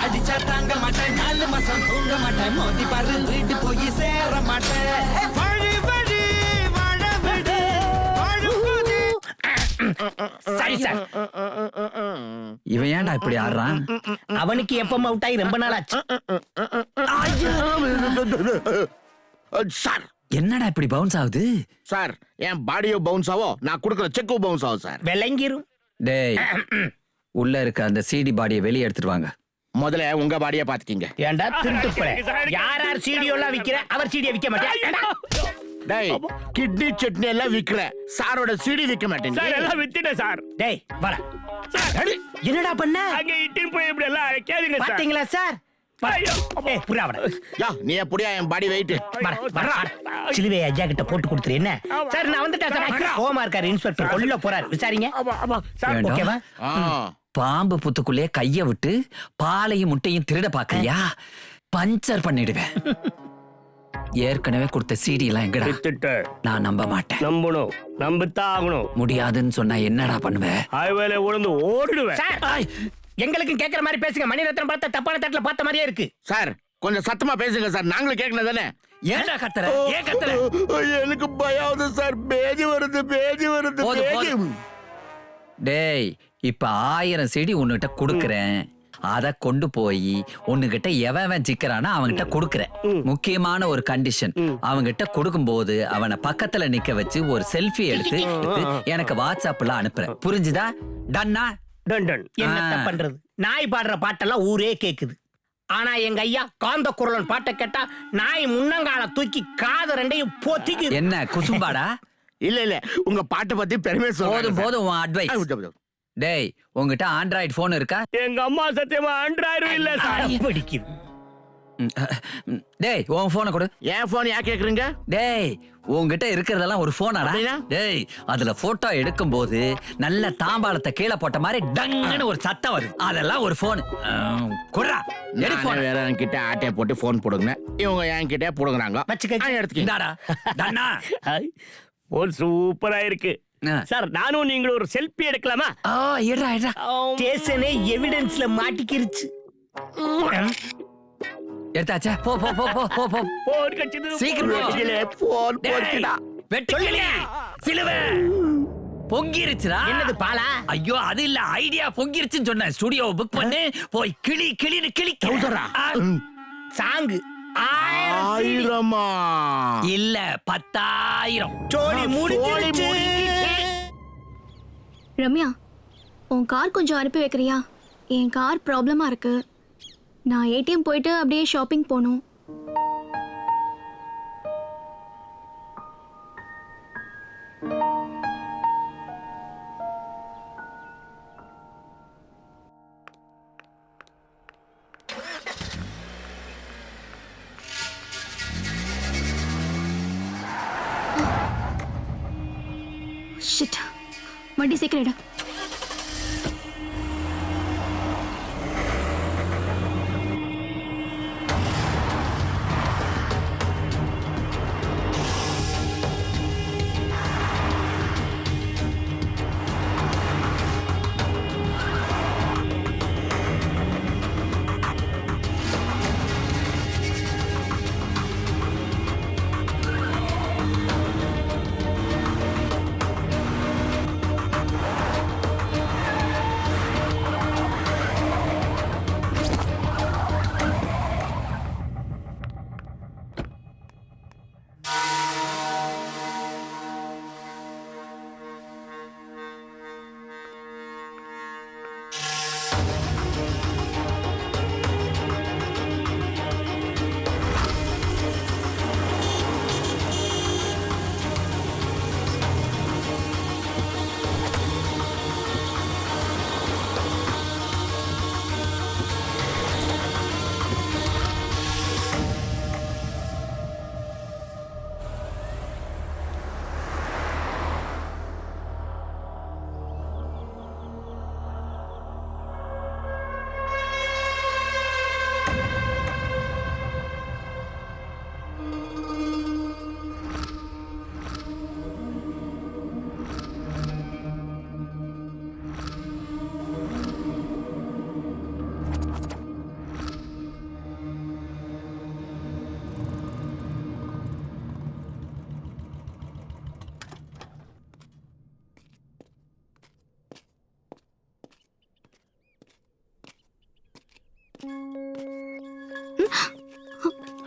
C: அடிச்சா தாங்க மாட்டேன். 4 மாசம் தூங்க மாட்டேன். மோதி பாரு வீட்டு போய் சேர மாட்டேன். வழி வழி வாழ விடு, வாழும்போது.
L: சரி சார்.
C: இவன் ஏன்டா இப்படி ஆடுறான்?
L: அவனுக்கு எப்ப அவுட் ஆகி ரொம்ப நாள் ஆச்சு.
K: சார்
C: என்னடா இப்படி பவுன்ஸ் ஆகுது?
K: சார், என் பாடியோ பவுன்ஸ் ஆகும், நான் கொடுக்குற செக்கு பவுன்ஸ் ஆகும் சார்.
L: விளங்கிரும்.
C: டேய், உள்ள இருக்க அந்த சிடி பாடியை வெளியே எடுத்துட்டு வாங்க.
K: முதல்ல உங்க பாடியை பாத்துக்கீங்க.
L: ஏண்டா திருட்டு போற? யார் யார் சீடியோ எல்லாம் விக்கிற, அவர் சீடியை விக்க மாட்டேன்.
K: டேய், கிட்னி சட்னி எல்லாம் விக்கிற, சாரோட சீடி விக்க மாட்டேன்.
L: சார் எல்லாம் வித்துட்டேன் சார். டேய் வர சார். என்னடா பண்ண? அங்க இட்டின் போய் இப்படி எல்லாம் அழைக்காதீங்க சார். பாத்தீங்களா சார்? ஏய் புறாவட.
K: யா, நீ புடியா என் பாடி வெயிட்.
L: வர சிலுவை ஐயா கிட்ட போட்டு கொடுத்துரு. என்ன சார், நான் வந்துட்டேன் சார். கோமா இருக்காரு இன்ஸ்பெக்டர், உள்ள போறாரு, விசாரிங்க. ஓகேவா?
C: பாம்பு புத்துக்குள்ளே கைய விட்டு பாலையும் முட்டையும் திருட பாக்கறியா? பஞ்சர் பண்ணிடுவேன். ஏற்கனவே கொடுத்த சீடி எல்லாம் எங்கடா? நான் நம்ப மாட்டேன்.
L: நம்பணும், நம்பத்தான் ஆகணும்.
C: முடியாதுன்னு சொன்னா என்னடா பண்ணுவேன்?
L: ஹைவேல உளுந்து ஓடிடுவேன். எங்களுக்கு கேக்குற மாதிரி பேசுங்க. மணிரத்னம் படத்தை தப்பான தட்டுல பார்த்த மாதிரியே இருக்கு.
K: சார் கொஞ்சம் சத்தமா பேசுங்க சார், நாங்களும் கேட்கணும் தானே.
C: ஏன்டா கத்துற? ஏன் கத்துற?
K: எனக்கு பயம் சார், பேதி வருது, பேதி வருது, பேதி.
C: டேய், இப்ப 1000 செடி உன்கிட்ட குடுக்கறேன். அத கொண்டு போய் உன்கிட்ட எவன் சிக்கறானா அவன்கிட்ட குடுக்கறேன். முக்கியமான ஒரு கண்டிஷன், அவன்கிட்ட கொடுக்கும் போது அவனை பக்கத்துல நிக்க வச்சு ஒரு செல்ஃபி எடுத்து எனக்கு வாட்ஸ்அப்ல அனுப்புறேன். புரிஞ்சுதா? டன்னா?
L: என்ன பண்றது? நாய் பாடுற பாட்டெல்லாம் ஊரே கேக்குது. ஆனா எங்க ஐயா காந்த குரலன் பாட்டை கேட்டா நாய் முன்னங்கால தூக்கி காது ரெண்டையும் போத்திக்கு.
C: என்ன குசும்பாடா?
K: இல்ல இல்ல, உங்க பாட்டை பத்தி பெருமை சொல்லுங்க.
C: போதும் உன் அட்வைஸ். டேய், உங்ககிட்ட ஆண்ட்ராய்டு போன் இருக்கா?
L: எங்க அம்மா சத்தியமா ஆண்ட்ராய்டு இல்ல சார். பிடிக்குது.
C: டேய், உன் போனை கொடு.
K: என் போன் யா கேக்குறீங்க?
C: டேய், உன்கிட்ட இருக்கிறதெல்லாம் ஒரு போனாடா? டேய், அதுல போட்டோ எடுக்கும் போது நல்ல தாம்பாளத்தை கீழே போட்ட மாதிரி டங்குன்னு ஒரு சத்தம் வருது. அதெல்லாம் ஒரு போன். குடுறா, எடு போன்.
K: வேற என்கிட்ட ஆட்டைய போட்டு போன் போடுங்க, இவங்க என்கிட்ட போடுங்கறாங்க.
C: எடுத்துக்கிட்டாடா. டன்னா,
L: போன் சூப்பரா இருக்கு சார். நானும் நீங்களும் ஒரு செல்ஃபி எடுக்கலாமா?
C: எடுறா எடுறா.
L: ஸ்டேஷனே எவிடன்ஸ்ல மாட்டிக்கிருச்சு.
C: எடுத்தாச்சா? போ போ போ போ போ போ.
L: போன் கச்சிது.
C: சீக்கிரம்
K: போன் போடுடா.
C: வெட்டுக்கிளி சிலுவை பொங்கிருச்சுடா.
L: என்னது பாலா?
C: ஐயோ, அது இல்ல, ஐடியா பொங்கிருச்சுன்னு சொன்னேன். ஸ்டுடியோ புக் பண்ணு, போய் கிளி கிளின்னு கிளிக்கிறா.
L: சாங்கு
K: 1000
C: இல்ல 10,000.
L: ஜோடி முடிஞ்சிருச்சு.
E: ரம்யா, உன் கார் கொஞ்சம் அனுப்பி வைக்கிறியா? என் கார் ப்ராப்ளமா இருக்கு. நான் ஏடிஎம் போயிட்டு அப்படியே ஷாப்பிங் போகணும். ஷிட், வண்டி சீக்கிரம் எடு.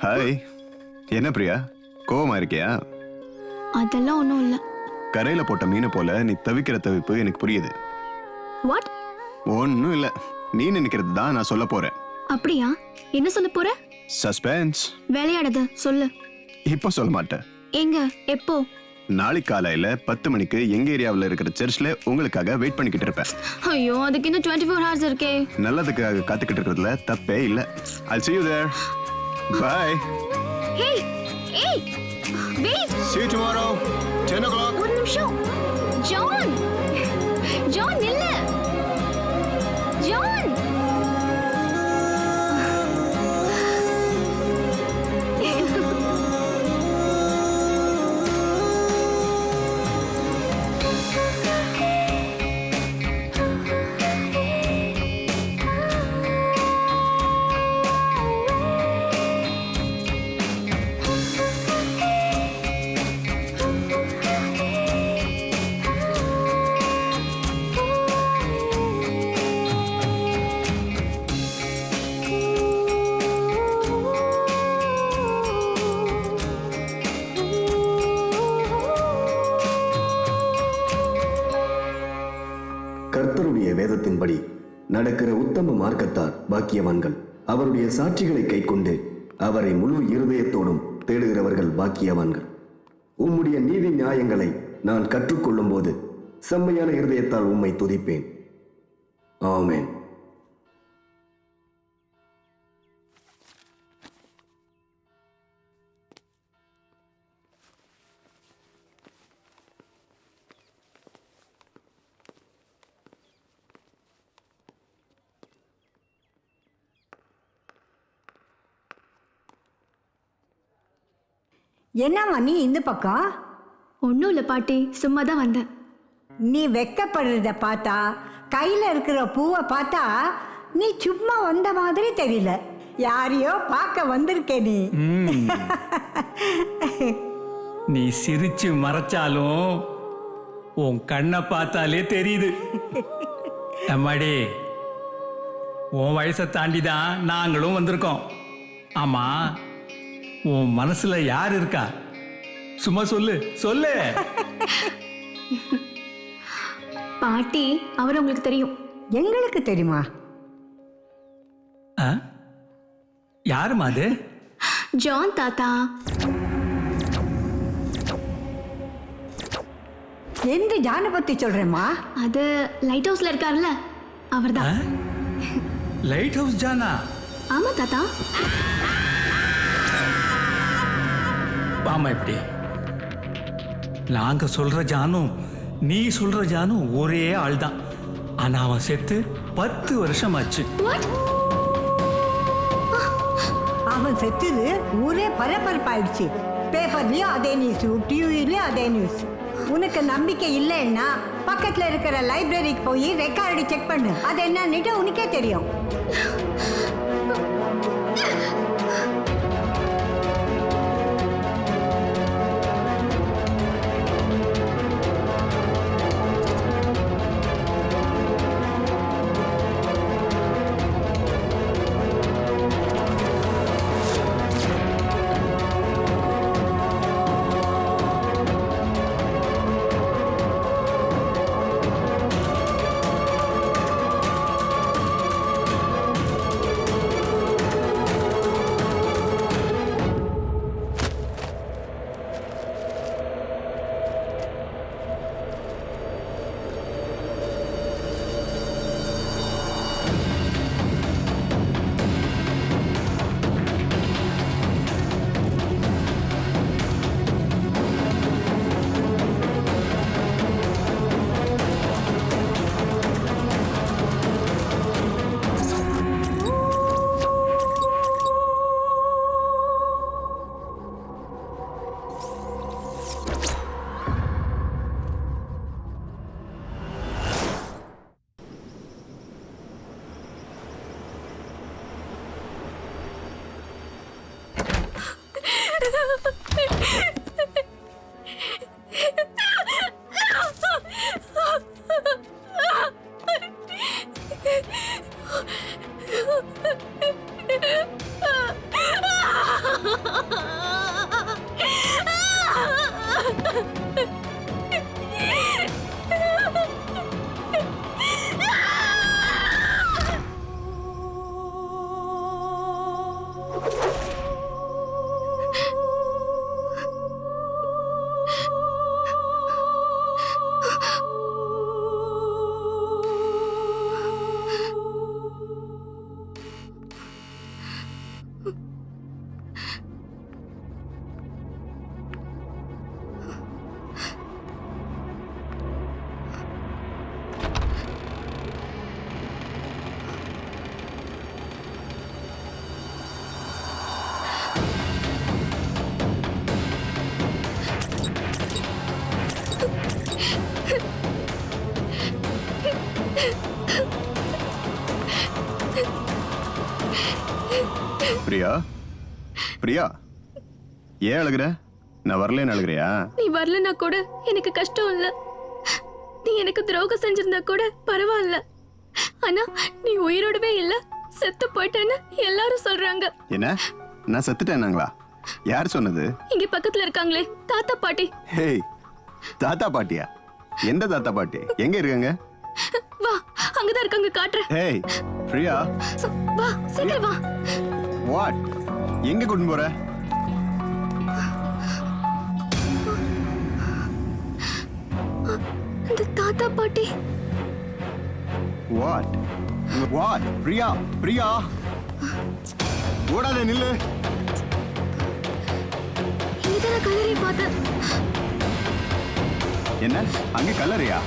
F: ஹாய், என்ன பிரியா, கோவமா இருக்கியா?
E: அதெல்லாம் ஒன்றும் இல்லை.
F: கரையில போட்ட மீனை போல நீ தவிக்கிற தவிப்பு எனக்கு புரியுது.
E: வாட்?
F: ஒன்னும் இல்ல, நீ நினைக்கிறது தான் நான் சொல்ல போறேன்.
E: அப்படியா? என்ன சொல்ல போற?
F: சஸ்பென்ஸ்.
E: விளையாடாத, சொல்லு.
F: இப்போ சொல்ல மாட்டேன்.
E: எங்க, எப்போ?
F: நாளைக்கு காலையில 10 மணிக்கு எங்க ஏரியாவில் இருக்கிற சர்ச்ல உங்களுக்காக வெயிட் பண்ணிக்கிட்டு இருப்பேன்.
E: ஐயோ, அதுக்கு இன்னும் 24 hours இருக்கே.
F: நல்லதுக்காக காத்துக்கிட்டு இருக்கிறதுல தப்பே இல்ல. I'll see you there. Bye.
E: Hey, hey, wait.
F: See you tomorrow, 10 o'clock.
E: ஒரு நிமிஷம். ஜான், ஜான் நில்லு. ஜான்.
M: கர்த்தருடைய வேதத்தின்படி நடக்கிற உத்தம மார்க்கத்தார் பாக்கியவான்கள். அவருடைய சாட்சிகளை கைக்கொண்டு அவரை முழு இருதயத்தோடும் தேடுகிறவர்கள் பாக்கியவான்கள். உம்முடைய நீதி நியாயங்களை நான் கற்றுக்கொள்ளும் போது செம்மையான இருதயத்தால் உம்மை துதிப்பேன். ஆமென்.
G: என்னம்மா நீ இந்த பக்கம்?
E: ஒன்றும் இல்லை பாட்டி, சும்மா தான் வந்தேன்.
G: நீ வெக்கப்படுறத பார்த்தா, கையில் இருக்கிற பூவை பார்த்தா நீ சும்மா வந்த மாதிரி தெரியல. யாரையோ பார்க்க வந்திருக்கே நீ.
L: நீ சிரிச்சு மறைச்சாலும் உன் கண்ணை பார்த்தாலே தெரியுது. அம்மாடி, உன் வயசை தாண்டி தான் நாங்களும் வந்திருக்கோம். ஆமா, உன் மனசுல யார் இருக்கா? சும்மா சொல்லு சொல்லு.
E: பாட்டி, அவர் உங்களுக்கு தெரியும்.
G: எங்களுக்கு தெரியுமா?
L: யாருமா அது?
E: ஜான் தாத்தா.
G: எந்த ஜானை பத்தி சொல்றேம்மா?
E: அது லைட் ஹவுஸ்ல இருக்காருல்ல, அவர்தான்.
L: லைட் ஹவுஸ் ஜானா?
E: ஆமா தாத்தா.
L: ஆமா, இப்படி நாங்க சொல்ற ஜானும் நீ சொல்ற ஜானும் ஒரே ஆள் தான். ஆனா அவன் செத்து 10 வருஷம் ஆச்சு.
G: அவன் செத்துது ஊரே பரபரப்பாயிடுச்சு. பேப்பர்லயும் அதே நியூஸ், டிவிலயும் அதே நியூஸ். உனக்கு நம்பிக்கை இல்லைன்னா பக்கத்துல இருக்கிற லைப்ரரிக்கு போய் ரெக்கார்டு செக் பண்ணு. அது என்னன்னுட்டு உனக்கே தெரியும்.
F: பிரியா பிரியா ஏன் அழுகுற? நான் வரலன்னு அழுகுறியா?
E: நீ வரலனா கூட எனக்கு கஷ்டம் இல்ல. நீ எனக்கு துரோகம் செஞ்சிருந்தா கூட பரவாயில்ல. ஆனா நீ உயிரோடவே இல்ல, செத்து போயிட்டேன்னு எல்லாரும் சொல்றாங்க.
F: என்ன நான் செத்துட்டேனாங்களா? யார் சொன்னது?
E: இங்க பக்கத்துல இருக்காங்களே தாத்தா பாட்டி.
F: ஹேய், தாத்தா பாட்டியா? எந்த தாத்தா பாட்டி? எங்க இருக்காங்க?
E: வா, அங்கதான் இருக்காங்க, காட்டுறேன்.
F: ஹேய் பிரியா,
E: வா சீக்கிரம் வா.
F: வாட்? எங்க கூட்டிட்டு போற?
E: அந்த தாத்தா பாட்டி.
F: What what? பிரியா பிரியா, ஓடாத, நில்லு.
E: இங்கதான் கல்லறை பார்த்தேன்.
F: என்ன அங்க கல்லறையா?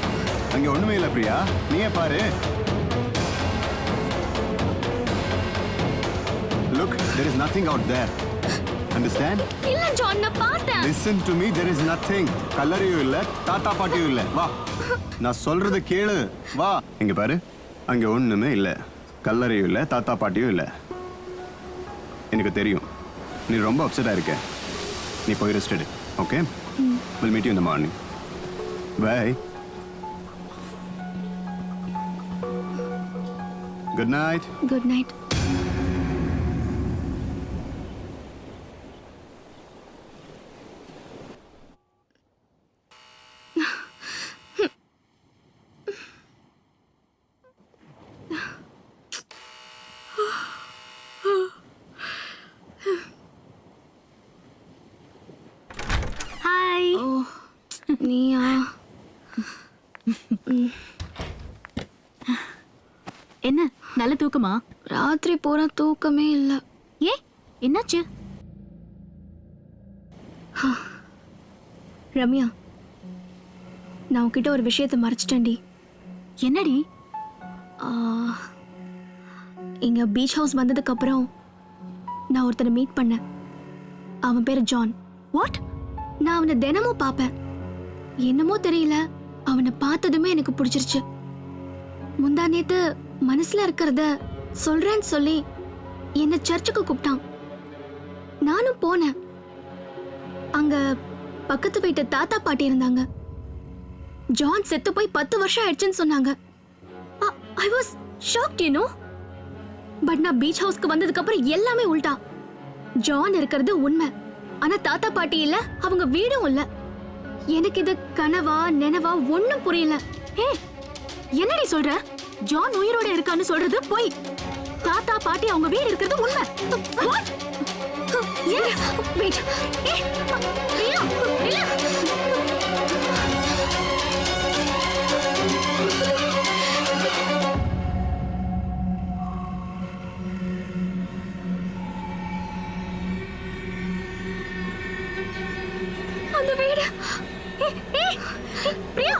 F: அங்க ஒண்ணுமே இல்ல பிரியா, நீயே பாரு. Look, there is nothing out there. Understand?
E: இல்ல ஜான், நான் பார்த்தேன்.
F: Listen to me, there is nothing. கல்லறையும் இல்ல, தாத்தா பாட்டியும் இல்ல. வா, நான் சொல்றது கேளு. வா, இங்க பாரு, அங்க ஒண்ணுமே இல்ல. கல்லறையும் இல்ல, தாத்தா பாட்டியும் இல்ல. எனக்கு தெரியும் நீ ரொம்ப அப்செட்டா இருக்க. நீ போய் ரெஸ்ட் எடு. Okay, we'll meet you in the morning. Bye. Good night.
E: Good night.
J: Hi.
E: நீயா?
J: என்ன நல்ல தூக்கமா?
E: ராத்திரி பூரா தூக்கமே இல்ல.
J: ஏ என்னாச்சு?
E: ரம்யா, நான் உன்கிட்ட ஒரு விஷயத்தை மறைச்சிட்டேன்டி.
J: என்னடி?
E: இங்க பீச் ஹவுஸ் வந்ததுக்கு அப்புறம் நான் ஒருத்தனை மீட் பண்ணேன். அவன் பேரு ஜான்.
J: வாட்?
E: நான் அவனை தினமும் பார்ப்பேன். என்னமோ தெரியல, அவனை பார்த்ததுமே எனக்கு பிடிச்சிருச்சு. முந்தா நேத்து மனசுல இருக்கிறத சொல்றேன்னு சொல்லி என்ன சர்ச்சுக்கு கூப்பிட்டான். நானும் போனேன். அங்க பக்கத்து வீட்டு தாத்தா பாட்டி இருந்தாங்க. ஜான் செத்து போய் 10 வருஷம் ஆயிடுச்சுன்னு சொன்னாங்க. I was shocked, you know. But நான் பீச் ஹவுஸ்க்கு வந்ததுக்கு அப்புறம் எல்லாமே உல்டா. ஜான் இருக்கிறது உண்மை, ஆனா தாத்தா பாட்டி இல்ல, அவங்க வீடும் இல்ல. எனக்கு இது கனவா நினைவா ஒண்ணும் புரியல.
J: ஏ என்னடி சொல்ற? ஜான் உயிரோட இருக்கான்னு சொல்றது போய். தாத்தா பாட்டி அவங்க வீடு இருக்கிறது உண்மை. What?
E: Yes. Wait. ஏய், பிரியா, இல்ல. அந்த வீடு. ஏய், பிரியா.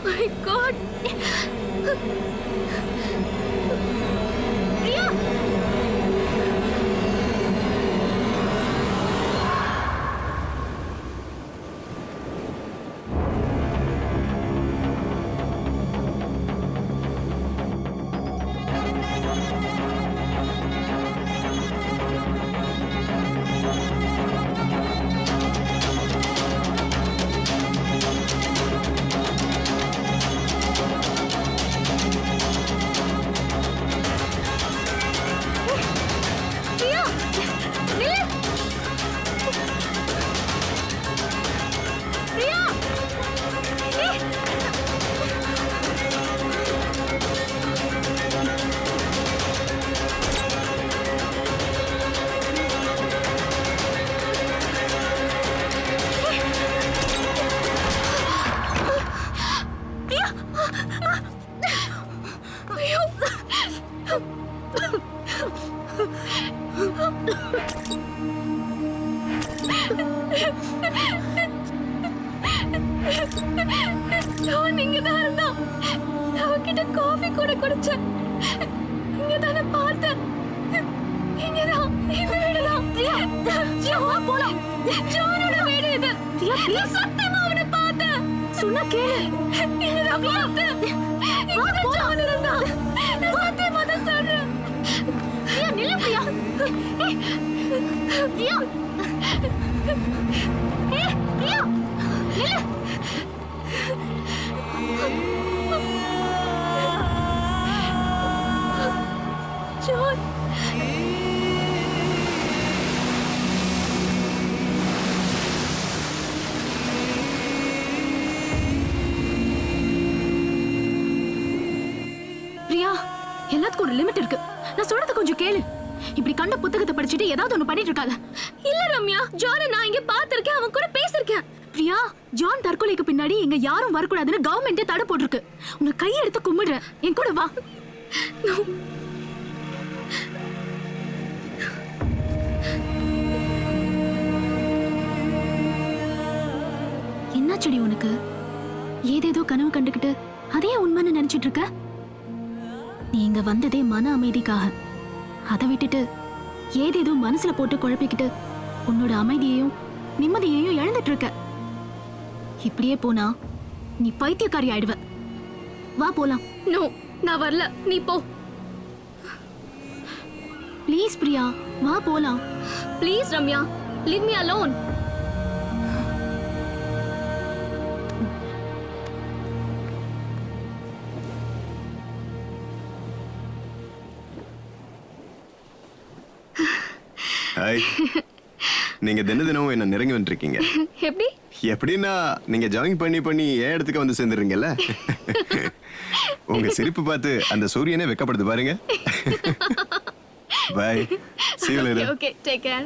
E: My God. பிரியா. நீங்க தான் இருந்தா அவகிட்ட காஃபி கூட குடிச்சேன். இங்க தானே பார்த்தேன். இங்கதான், இந்த வீடுதான். ஜான் போலாம். ஜானோட வீடு இது. நான் சத்தியமா அவனை பார்த்தேன். சொன்னா கேளு. இங்கதான் பார்த்தேன். இங்கதான் ஜான் இருந்தா. நான் சத்தியமா தான் சொல்றேன். நில்லு.
J: பிரியா பிரியா நில்லு. ஜான் பிரியா, எல்லாத்துக்கும் ஒரு லிமிட் இருக்கு. நான் சொல்றது கொஞ்சம் கேளு. இப்படி கண்ட புத்தகத்தை படிச்சுட்டு ஏதாவது ஒண்ணு பண்ணிட்டு இருக்காத. இல்ல ரம்யா, ஜானை நான் இங்க பாத்திருக்கேன், அவன் கூட பேசிருக்கேன். பிரியா, ஜான் தற்கொலைக்கு பின்னாடி இங்க யாரும் வரக்கூடாதுன்னு கவர்மெண்டே தடை போட்டிருக்கு. உங்க கையெடுத்து கும்பிடுறேன், என் கூட வா. No. என்னாச்சடி உனக்கு? ஏதேதோ கனவு கண்டுகிட்டு அதையே உண்மைன்னு நினைச்சிட்டு இருக்க? நீ இங்க வந்ததே மன அமைதிக்காக. அதை விட்டுட்டு ஏதேதோ மனசுல போட்டு குழப்பிக்கிட்டு உன்னோட அமைதியையும் நிம்மதியையும் இழந்துட்டு இருக்க. இப்படியே போனா நீ பைத்தியக்காரி ஆயிடுவ. வா போலாம். நோ, நான் வரல, நீ போ. ப்ளீஸ் பிரியா, வா போலாம். Please Ramya, leave me alone.
F: Hi. நீங்க தினமும் என்ன நெருங்கி வந்துருக்கீங்க.
J: எப்படி?
F: எப்படின்னா நீங்க ஜாகிங் பண்ணி பண்ணி ஏன் இடத்துக்கு வந்து சேர்ந்துருங்கல்ல. உங்க சிரிப்பு பார்த்து அந்த சூரியனே வெக்கப்படுது பாருங்க. Bye. See you later.
J: Okay, take care.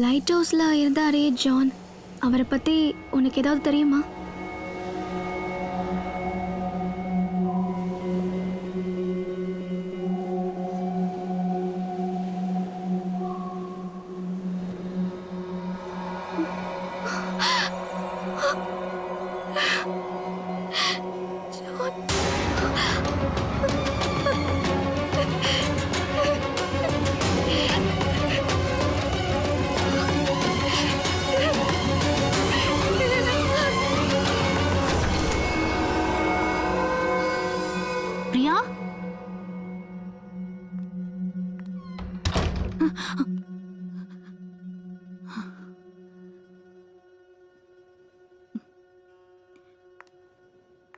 J: Light ஹவுஸ்ல இருந்தாரே ஜான், அவரை பத்தி உனக்கு ஏதாவது தெரியுமா?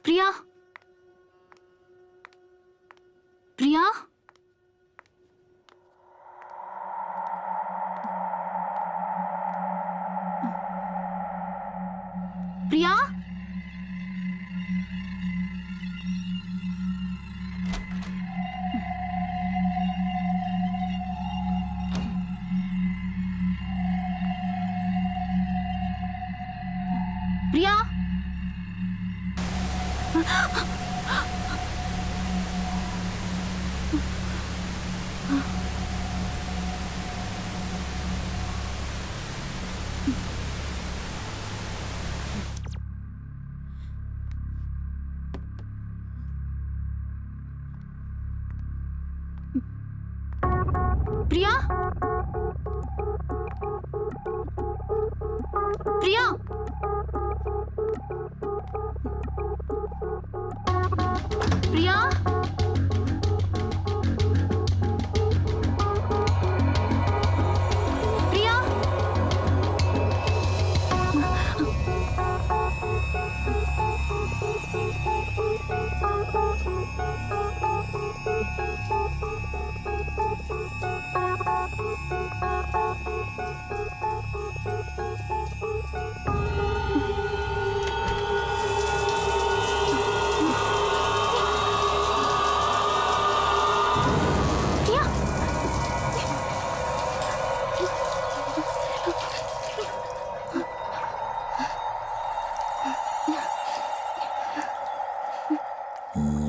J: பிரியா, பிரியா, பிரியா, பிரியா. பிரியா பிரியா பிரியா பிரியா பிரியா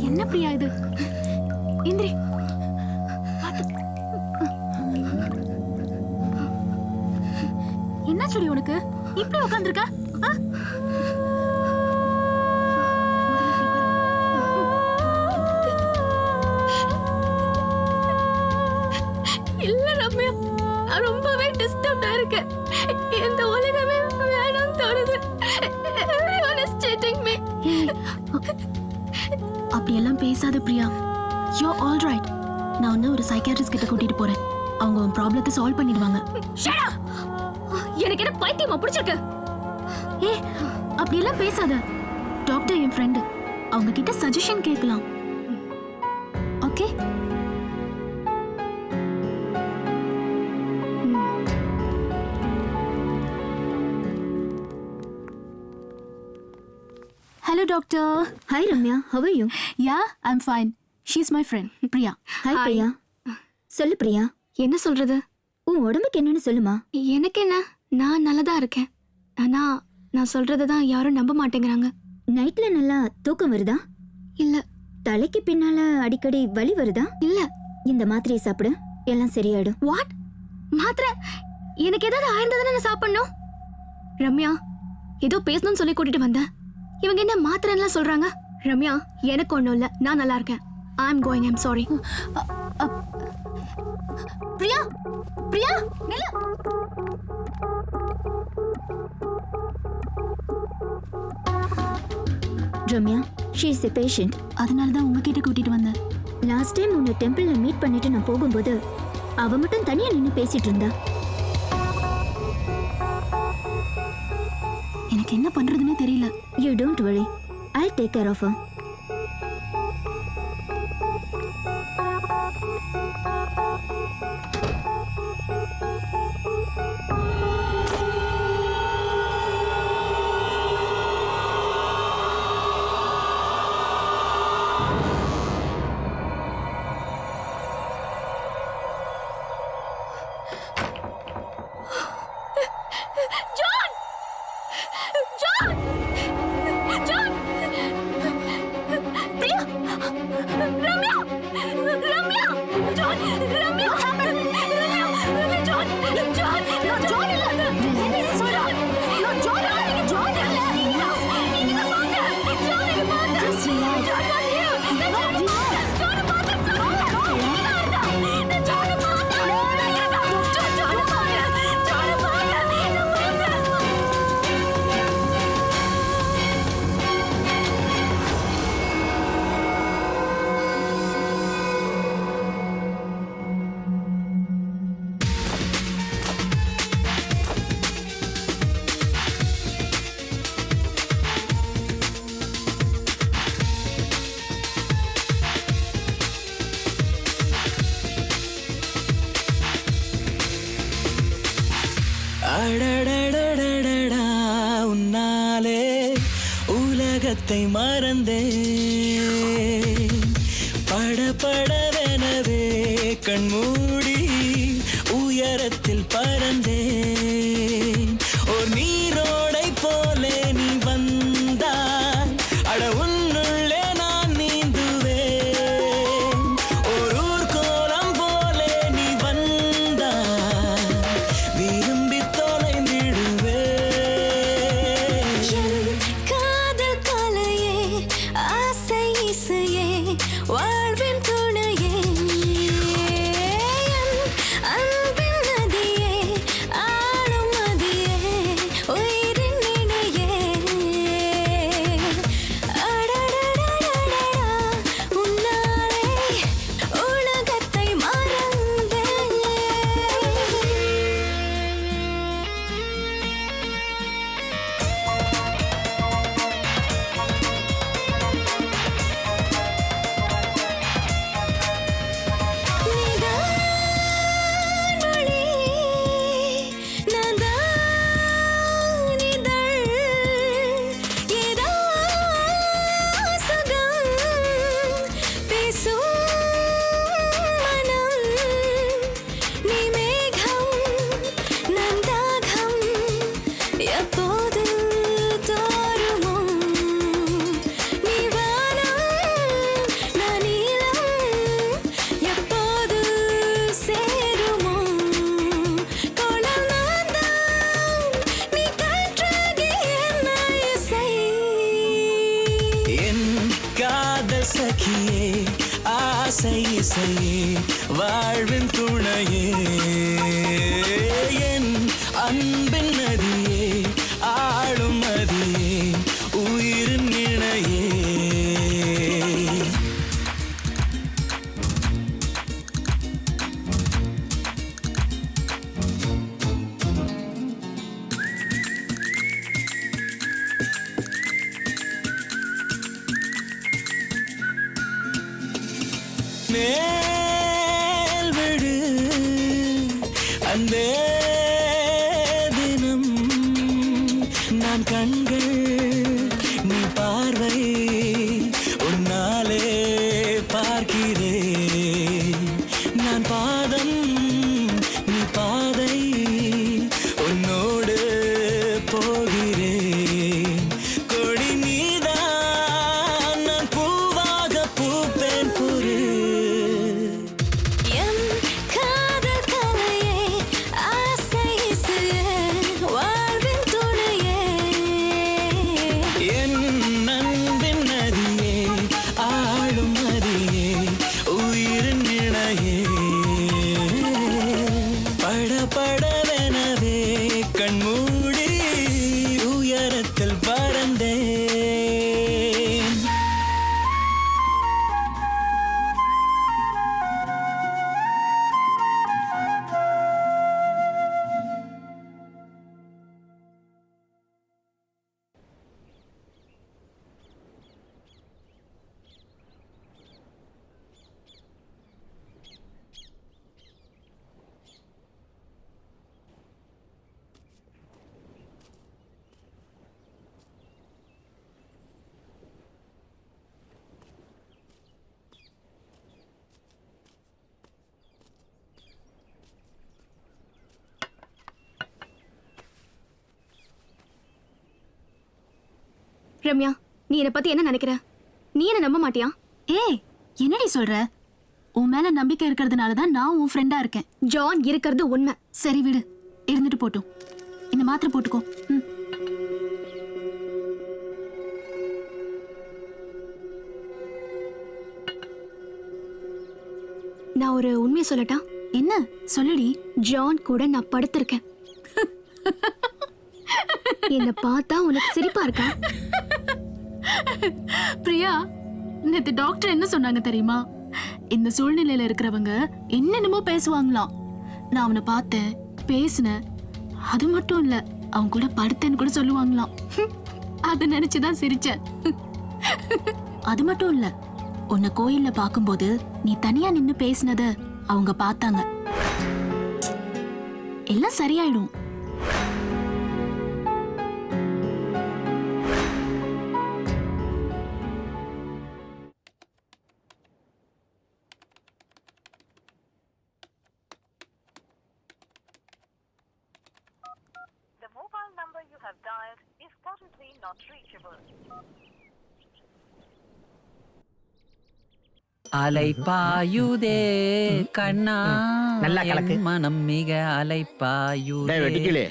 J: என்ன பிரியா இது? இந்திரி என்ன சொல்லி உனக்கு இப்படி உட்கார்ந்திருக்க?
E: இல்ல ரம்யா, நான் ரொம்பவே டிஸ்டர்ப்டா இருக்கேன். இந்த உலகமே வேணும்னு தோணுது. Everyone is cheating me.
J: அப்படியெல்லாம் பேசாத பிரியா. You're all right. நான் உன்னை ஒரு சைக்கியாட்ரிஸ்ட் கிட்ட கூட்டிட்டு போறேன். அவங்க உன் ப்ராப்ளத்தை சால்வ் பண்ணிடுவாங்க.
E: Shut up! எனக்கு என்ன பைத்தியமா பிடிச்சிருக்கு?
J: அப்படியெல்லாம் பேசாத. டாக்டர் என் ஃப்ரெண்டு, அவங்க கிட்ட சஜஷன் கேட்கலாம். Okay? Hello doctor.
B: Hi Ramya, how are you?
J: Yeah, I'm fine. She's my friend, Priya.
B: Hi Priya. சொல்லு பிரியா.
E: என்ன சொல்றது?
B: உன் உடம்புக்கு என்னன்னு சொல்லுமா.
E: எனக்கு என்ன, நான் நல்லதா இருக்கேன். ஆனா நான் சொல்றதை தான் யாரும் நம்ப மாட்டேங்கிறாங்க.
B: நைட்ல நல்லா தூக்கம் வருதா?
E: இல்ல.
B: தலைக்கு பின்னால அடிக்கடி வலி வருதா?
E: இல்ல.
B: இந்த மாத்திரையை சாப்பிடு, எல்லாம் சரியாயிடும்.
E: வாட்? மாத்திரை? எனக்கு ஏதாவது ஆயிருந்ததுன்னு நான் சாப்பிடணும்? ரம்யா, ஏதோ பேசணும்னு சொல்லி கூட்டிட்டு வந்தேன். இவங்க என்ன மாத்திரைன்னு சொல்றாங்க? ரம்யா, எனக்கு ஒண்ணும் இல்ல, நான் நல்லா இருக்கேன். I'm going, I'm sorry.
J: Priya, Priya, நில்லு.
B: Ramya, she is a patient.
J: அதனால தான் உங்ககிட்ட கூட்டிட்டு வந்தேன்.
B: லாஸ்ட் டைம் உன்னை டெம்பிள்ல மீட் பண்ணிட்டு நான் போகும்போது அவ மட்டும் தனியா நின்னு பேசிட்டு இருந்தா.
J: எனக்கு என்ன பண்றதுன்னே தெரியல.
B: You don't worry. I'll take care of her.
N: உன்னாலே உலகத்தை மறந்தேன், படபடவெனவே கண்மூடி உயரத்தில் பறந்தேன். ஒரு நீரோடை போலே நீ ஆசை இசையே வாழ்வின் துணையே என் அன்பின் நதியே ஆளும் நதியே உயிரின் இணையே மேல் விடு அன்பே தினம் நான் கண்கள் நீ பார்வை உன்னாலே பார்க்கிறேன் நான் பாதம் நீ பாதை உன்னோடு போகிறேன் கொடி நீதான் நான் பூவாக பூப்பேன் பொரு
A: என் காதல் கலையே ஆசை இசையே வாழ்வின் துணையே
N: என் அன்பின் நதியே ஆளும் நதியே உயிரின் இணையே படபடவெனவே கண்மூடி உயரத்தில் பறந்தேன்
E: ரம்யா, நீ என்னை பத்தி என்ன நினைக்கிற? நீ என்ன நம்ப மாட்டியா?
J: ஏய் என்னடி சொல்ற? உன் மேல நம்பிக்கை இருக்கிறதுனால தான் நான் உன் ஃப்ரெண்டா இருக்கேன்.
E: ஜான் இருக்கிறது உண்மை.
J: சரி விடு, இருந்துட்டு போட்டும். இந்த மாத்திரை போட்டுக்கோ. ம்.
E: நான் ஒரு உண்மையை சொல்லட்டா?
J: என்ன சொல்லுடி.
E: ஜான் கூட நான் படுத்திருக்கேன். என்ன பார்த்தா உனக்கு சிரிப்பா இருக்கா?
J: பிரியா, நேத்து டாக்டர் என்ன சொன்னாங்க தெரியுமா? இந்த சூழ்நிலையில இருக்கிறவங்க என்னென்னமோ பேசுவாங்களாம். நான் அவனை பார்த்தேன், பேசினேன். அது மட்டும் இல்ல, அவன் கூட படுத்தேன்னு கூட சொல்லுவாங்களாம். அதை நினைச்சுதான் சிரிச்சேன். அது மட்டும் இல்ல, உன்னை கோயில்ல பாக்கும்போது நீ தனியா நின்னு பேசினத அவங்க பார்த்தாங்க. எல்லாம் சரியாயிடும்.
D: அலைப்பாயுதே கண்ணா
L: நல்லா கலக்கு.
D: மனம் மிக அலைப்பாயுதே.
K: வெட்டிக்கிளே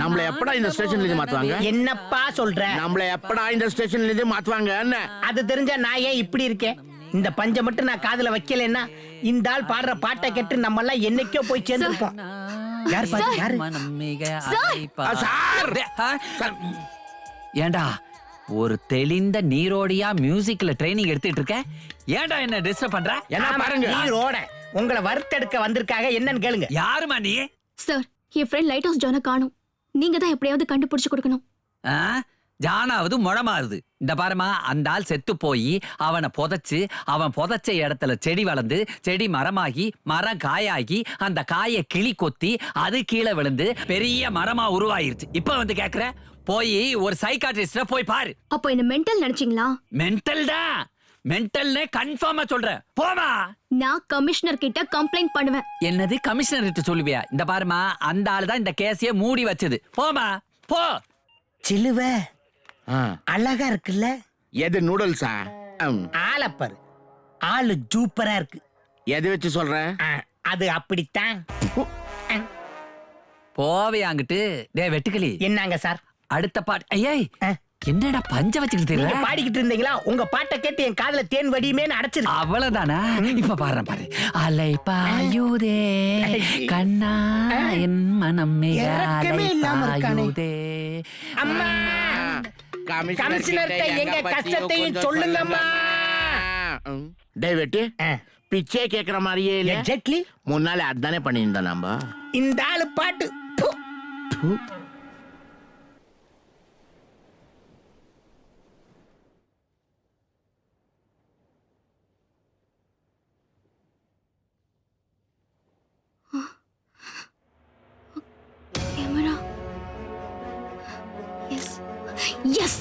K: நம்மள எப்படா இந்த ஸ்டேஷன்ல இருந்து மாத்துவாங்க?
L: என்னப்பா சொல்ற?
K: நம்மள எப்படா இந்த ஸ்டேஷன்ல இருந்து மாத்துவாங்க? என்ன
L: அது தெரிஞ்சா நான் ஏன் இப்படி இருக்கேன்? இந்த பஞ்ச மட்டும் நான் காதுல வைக்கலன்னா இந்த ஆள் பாடுற பாட்டை கேட்டு நம்ம எல்லாம் என்னைக்கோ போய் சேர்ந்துருப்போம். யார் பாட்டு? யாரு?
D: மனம் மிக ஏண்டா ஒரு தெளிந்த நீரோடியா மியூசிக்ல ட்ரைனிங் எடுத்துட்டு இருக்க? ஏண்டா என்ன டிஸ்டர்ப் பண்ற?
L: என்ன பாருங்க, நீரோட உங்களை வறுத்தெடுக்க வந்திருக்காங்க. என்னன்னு கேளுங்க.
D: யாருமா நீ?
E: சார், என் ஃப்ரெண்ட் லைட் ஹவுஸ் ஜானை காணும். நீங்க தான் எப்படியாவது கண்டுபிடிச்சு கொடுக்கணும்.
D: ஜானாவது முழமாறுது. இந்த பாருமா, அந்த ஆள் செத்து போய் அவனை புதைச்சு, அவன் புதைச்ச இடத்துல செடி வளர்ந்து, செடி மரமாகி, மரம் காயாகி, அந்த காயை கிளி கொத்தி அது கீழே விழுந்து பெரிய மரமா உருவாயிருச்சு. இப்ப வந்து கேக்குற? போய் ஒரு சைக்காட்ரிஸ்ட போய் பாரு.
E: அப்போ என்ன மென்டல் நினைச்சீங்களா?
D: மென்டல் தான். மென்டல்னே கன்ஃபார்மா சொல்றேன். போமா.
E: நான் கமிஷனர் கிட்ட கம்ப்ளைண்ட் பண்ணுவேன்.
D: என்னது கமிஷனர் கிட்ட சொல்லுவியா? இந்த பாருமா, அந்த ஆளு தான் இந்த கேஸையே மூடி வச்சது. போமா போ.
L: சிலுவ அழகா இருக்குல்ல?
K: எது நூடுல்ஸா?
L: ஆளப்பாரு, ஆளு சூப்பரா இருக்கு.
K: எதை வச்சு சொல்ற?
L: அது அப்படித்தான்.
D: போவே அங்கிட்டு. டே வெட்டுக்கிளி.
L: என்னங்க சார்?
D: அடுத்த பாட்டு. ஐயே என்னடா பஞ்ச வச்சுக்கிட்டு
L: நீங்க
D: தெரியல
L: பாடிக்கிட்டு இருந்தீங்களா உங்க பாட்டை கேட்டு என் காதுல தேன் வடியுமேன்னு அடைச்சிருக்கு.
D: அவ்வளவுதானா? இப்ப பாரு அலை பாயுதே கண்ணா என் மனம் மிக
L: இறக்கமே இல்லாம இருக்கானே.
D: பாயுதே.
L: அம்மா கமிஷனர்ட்ட எங்க கஷ்டத்தையும் சொல்லுங்கம்மா.
K: டேய் வெட்டி பிச்சை கேக்குற மாதிரியே இல்ல.
L: எக்ஸாக்ட்லி.
K: முன்னாலே அதானே பண்ணியிருந்தோம் நம்ம.
L: இந்த ஆளு பாட்டு ப்பு.
E: Camera. Yes yes.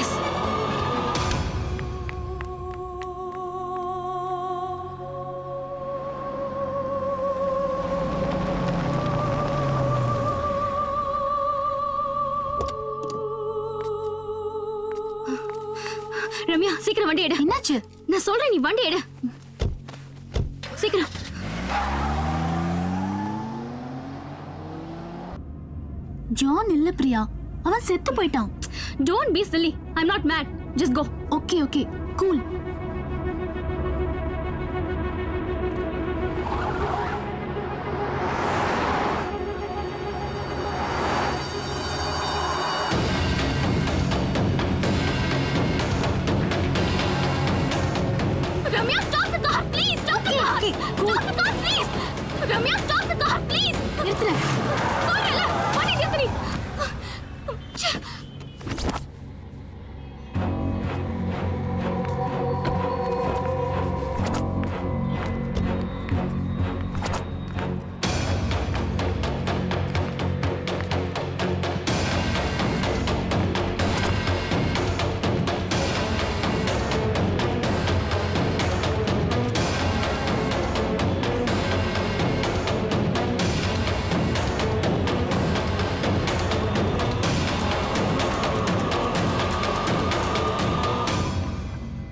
E: Yes. Ramya சீக்கிரம் வண்டி எடு.
J: என்னாச்சு?
E: நான் சொல்றேன் நீ வண்டி எடு சீக்கிரம்.
J: ஜான் இல்ல பிரியா, அவன் செத்து போயிட்டான்.
E: Don't be silly. I'm not mad. Just go.
J: Okay okay cool.
E: Ramya, stop the car, please. Stop the car. Stop the car, please. Ramya, stop the car, please.
J: நிறுத்துற.
E: சொல்றேன்ல, வண்டி நிறுத்து நீ. ச்சே.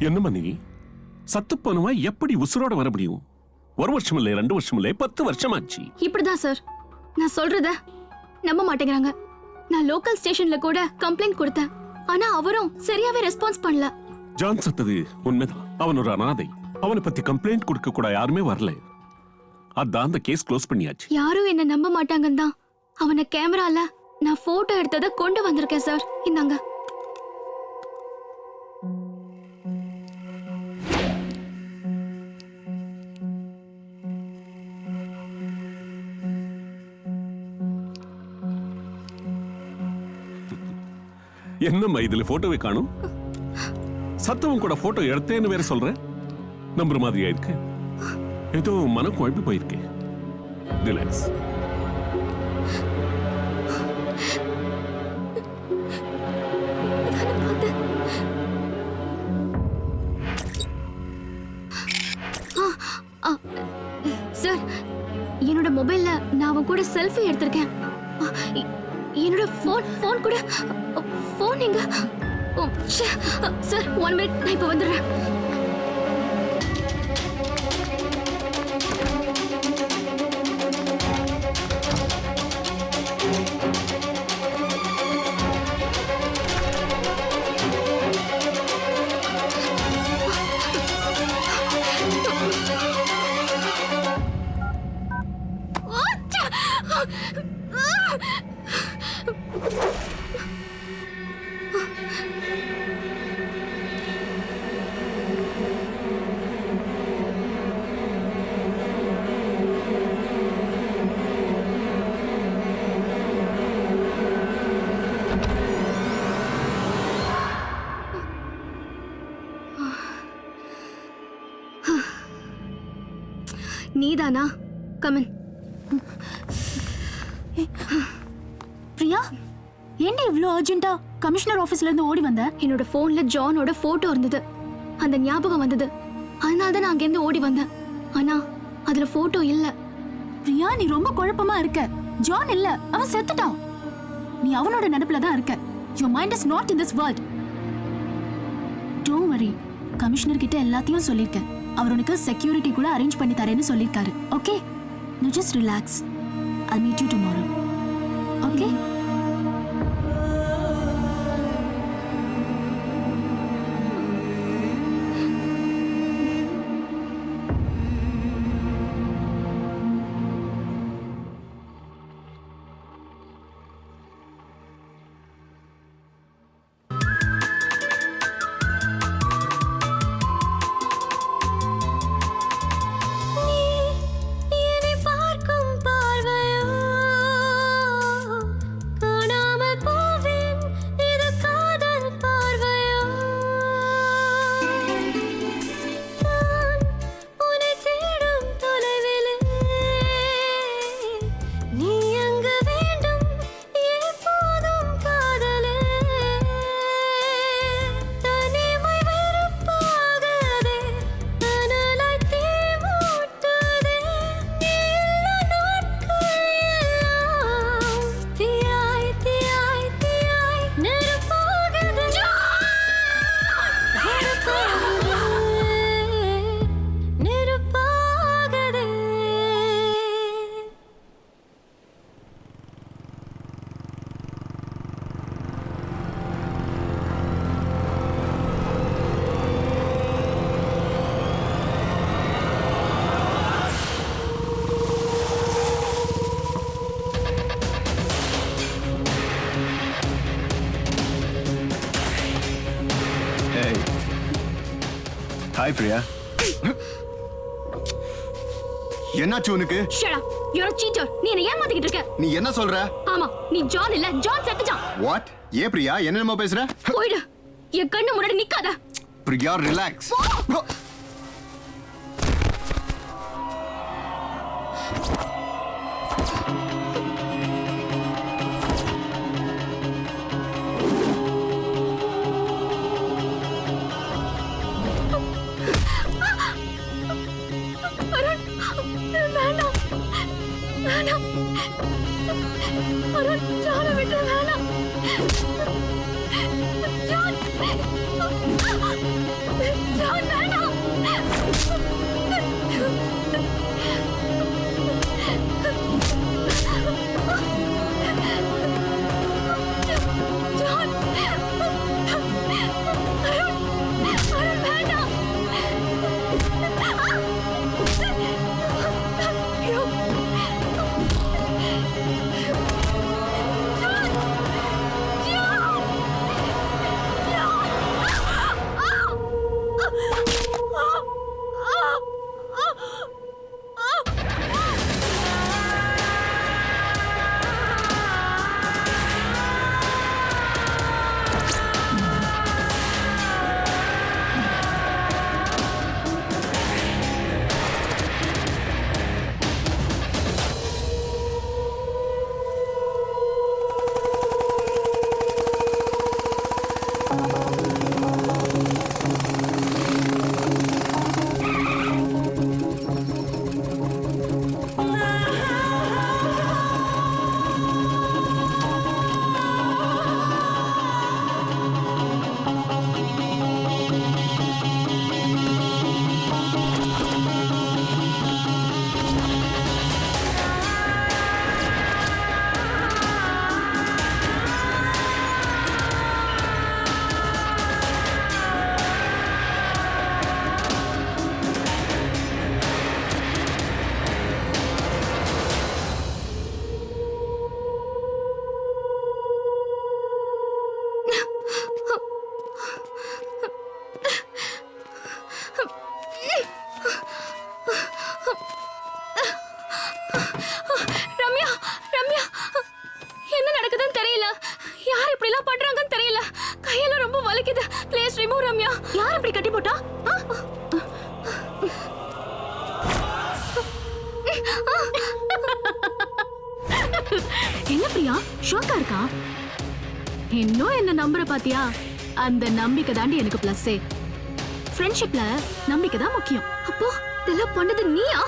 O: என்னம்மா நீ சத்து போனவா எப்படி உசுரோட வர முடியும்? ஒரு வருஷம் இல்லை, 2 வருஷம் இல்லை, 10 வருஷம் ஆச்சு.
E: இப்படிதான் சார், நான் சொல்றத நம்ப மாட்டேங்கிறாங்க. நான் லோக்கல் ஸ்டேஷன்ல கூட கம்ப்ளைண்ட் கொடுத்தேன். ஆனா அவரும் சரியாவே ரெஸ்பான்ஸ் பண்ணல.
O: ஜான் சத்தது உண்மைதான். அவன் ஒரு அனாதை. அவனை பத்தி கம்ப்ளைண்ட் கொடுக்க கூட யாருமே வரல. அதான் அந்த கேஸ் க்ளோஸ் பண்ணியாச்சு.
E: யாரும் என்ன நம்ப மாட்டாங்கன்னு தான் அவனை கேமரால நான் போட்டோ எடுத்ததை கொண்டு வந்திருக்கேன் சார். இந்தாங்க.
O: என்னம்மா இதுல போட்டோவை காணும்? சத்தவன் கூட போட்டோ எடுத்தேன்னு வேற சொல்ற. நம்புற மாதிரியா இருக்கு? ஏதோ மனம் குழம்பி போயிருக்கு. ரிலாக்ஸ். சார், என்னோட மொபைல்ல நான் அவன் கூட செல்ஃபி எடுத்திருக்கேன். என்னோட போன் கூட போன் எங்க? சார் 1 மினிட், நான் இப்ப வந்துடுறேன். நீதானா? கமன்.
J: பிரியா, ஏன்டி இவ்ளோ அர்ஜென்ட்டா கமிஷனர் ஆபீஸ்ல இருந்து ஓடி வந்த?
E: என்னோட போன்ல ஜானோட போட்டோ இருந்தது. அந்த ஞாபகம் வந்தது. அதனால தான் நான் அங்க இருந்து ஓடி வந்தேன். ஆனா அதுல போட்டோ இல்ல.
J: பிரியா, நீ ரொம்ப குழப்பமா இருக்க. ஜான் இல்ல, அவன் செத்துட்டான். நீ அவனோட நினைப்புல தான் இருக்க. Your mind is not in this world. Don't worry. Commissioner கிட்ட எல்லாத்தையும் சொல்லிருக்கேன். அவர் உனக்கு செக்யூரிட்டி கூட அரேஞ்ச் பண்ணி தரேன்னு சொல்லிருக்காரு. Okay? Now just relax. I'll meet you tomorrow. Okay?
A: என்னை பார்க்கும் பார்வையோ காணாமல் போவேன், இது காதல் பார்வையோ. நான் உன்னை தேடும் தொலைவிலே, நீ அங்கு வேண்டும் எப்போதும் காதலே. தனிமை வெறுப்பாகதே, அனலாய் தீ மூட்டுதே. எல்லா நாட்கள் எல்லாம் தீயாய் தீயாய் தீயாய் நெருப்பாகுதே. நெருப்பாகுதே.
F: ஏய் ஹாய் பிரியா. என்னாச்சு உனக்கு?
E: Shut up. You're a cheater. நீ என்ன ஏமாத்திக்கிட்டு இருக்க.
F: நீ என்ன சொல்ற?
E: ஆமா, நீ ஜான் இல்ல, ஜான் செத்துட்டான்.
F: வாட்? ஏ பிரியா என்னமா பேசுற?
E: போயிடு. என் கண்ணு முன்னாடி நிக்காத.
F: பிரியா ரிலாக்ஸ்.
E: அருண், வேணாம். வேணாம். அருண், ஜானை விட்டு வேணாம். ஜான். ஜான் வேணாம். ஜான். அருண், அருண் வேணாம். ஐயோ.
J: என்ன பிரியா ஷாக்கா இருக்கா? இன்னும் என்ன நம்புற பாத்தியா? அந்த நம்பிக்கை தாண்டி எனக்கு பிளஸ்ஸே. ஃப்ரெண்ட்ஷிப்ல நம்பிக்கை தான் முக்கியம்.
E: அப்போ இதெல்லாம் பண்ணது நீயா?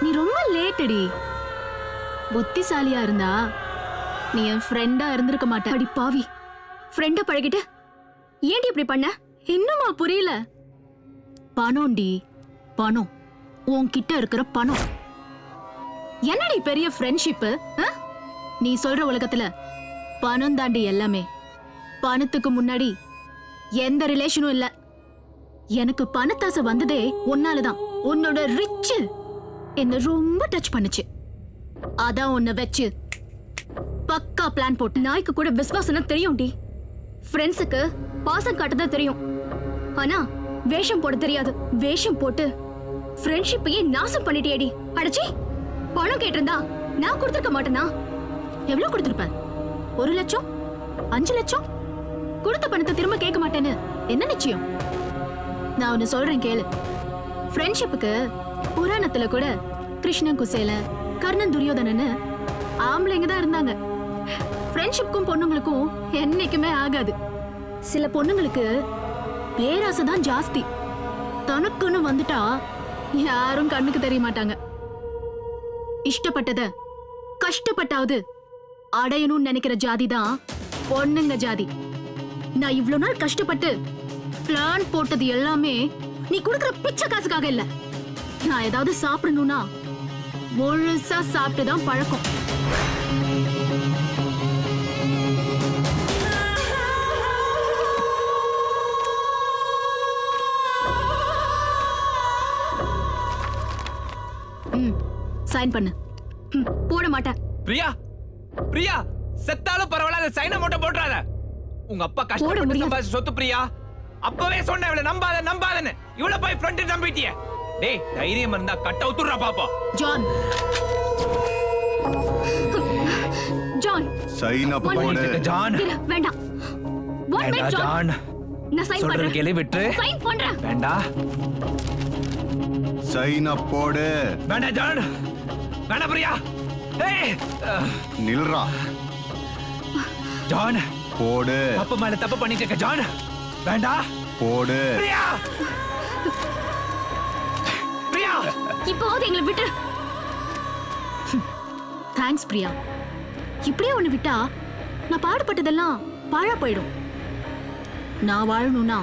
J: நீ ரொம்ப லேட்டடி. புத்திசாலியா இருந்தா நீ என் ஃப்ரெண்டா இருந்திருக்க மாட்ட.
E: அடி பாவி, ஃப்ரெண்டா பழகிட்டு ஏன்டி இப்படி பண்ண?
J: இன்னுமா புரியல? பணம்டி, பணம். உன்கிட்ட இருக்கிற பணம். என்னடி பெரிய ஃப்ரெண்ட்ஷிப்? நீ சொல்ற உலகத்துல பணம் தாண்டி எல்லாமே. பணத்துக்கு முன்னாடி எந்த ரிலேஷனும் இல்ல. எனக்கு பணத்தாசை வந்ததே உன்னாலதான். உன்னோட ரிச் என்ன ரொம்ப டச் பண்ணுச்சு. அதான் உன்னை வச்சு பக்கா பிளான் போட்டு.
E: நாய்க்கு கூட விசுவாசம் தெரியும்டி. ஃப்ரெண்ட்ஸுக்கு பாசம் காட்டதான் தெரியும், ஆனா வேஷம் போட தெரியாது. வேஷம் போட்டு ஃப்ரெண்ட்ஷிப்பையே நாசம் பண்ணிட்டேடி. அடச்சி, பணம் கேட்டிருந்தா நான் கொடுத்துருக்க மாட்டேனா?
J: எவ்வளவு கொடுத்திருப்ப? 1 லட்சம், 5 லட்சம்? கொடுத்த பணத்தை திரும்ப கேட்க மாட்டேன்னு என்ன நிச்சயம்? நான் ஒன்னு சொல்றேன் கேளு. ஃப்ரெண்ட்ஷிப்புக்கு புராணத்துல கூட கிருஷ்ணன் குசேல, கர்ணன் துரியோதனன்னு ஆம்பளைங்க தான் இருந்தாங்க. ஃப்ரெண்ட்ஷிப்புக்கும் பொண்ணுங்களுக்கும் என்னைக்குமே ஆகாது. சில பொண்ணுங்களுக்கு பேராசை தான் ஜாஸ்தி. தனக்குன்னு வந்துட்டா யாரும் கண்ணுக்கு தெரிய மாட்டாங்க. இஷ்டப்பட்டத கஷ்டப்பட்டாவது அடையணும்னு நினைக்கிற ஜாதி தான் பொண்ணுங்க ஜாதி. நான் இவ்வளவு நாள் கஷ்டப்பட்டு பிளான் போட்டது எல்லாமே நீ கொடுக்கிற பிச்சை காசுக்காக இல்ல. நான் ஏதாவது சாப்பிடணும்னா முழுசா சாப்பிட்டுதான் பழக்கம். சைன் பண்ணு.
E: போட மாட்டேன்.
H: பிரியா, பிரியா, செத்தாலும் பரவாயில்ல, அந்த சைனை மட்டும் போட்டுறாத. உங்க அப்பா
E: போட
H: கஷ்டப்பட்டு
E: முடியாது.
H: சம்பாதிச்ச சொத்து பிரியா. அப்பவே சொன்ன இவளை நம்பாத நம்பாதன்னு. இவளை போய் ஃப்ரெண்ட் நம்பிட்டியே. டேய், தைரியம் இருந்தா கட்ட உத்துறா பாப்பா.
J: ஜான்,
E: ஜான்,
F: சைன் அப் போடு.
H: ஜான்,
E: இரு, வேண்டாம். One minute,
H: வேண்டாம்
E: ஜான்.
H: ஜான்.
E: நான் சைன்
H: சொல்றது
E: பண்றேன்.
H: கேளு, விட்டுரு.
E: சைன் பண்றேன்.
H: வேண்டாம்.
F: சைன் அப் போடு.
H: வேண்டாம் ஜான். வேண்டாம் பிரியா. ஏய்,
F: நில்றா.
H: ஜான்,
F: போடு.
H: தப்பு மேல தப்பு பண்ணிட்டு இருக்க ஜான். வேண்டாம்.
F: போடு.
H: பிரியா. பிரியா.
E: இப்போது எங்களை விட்டு.
J: தேங்க்ஸ் பிரியா. இப்படியே ஒண்ணு விட்டா நான் பாடுபட்டதெல்லாம் பாழா போயிடும். நான் வாழணும்னா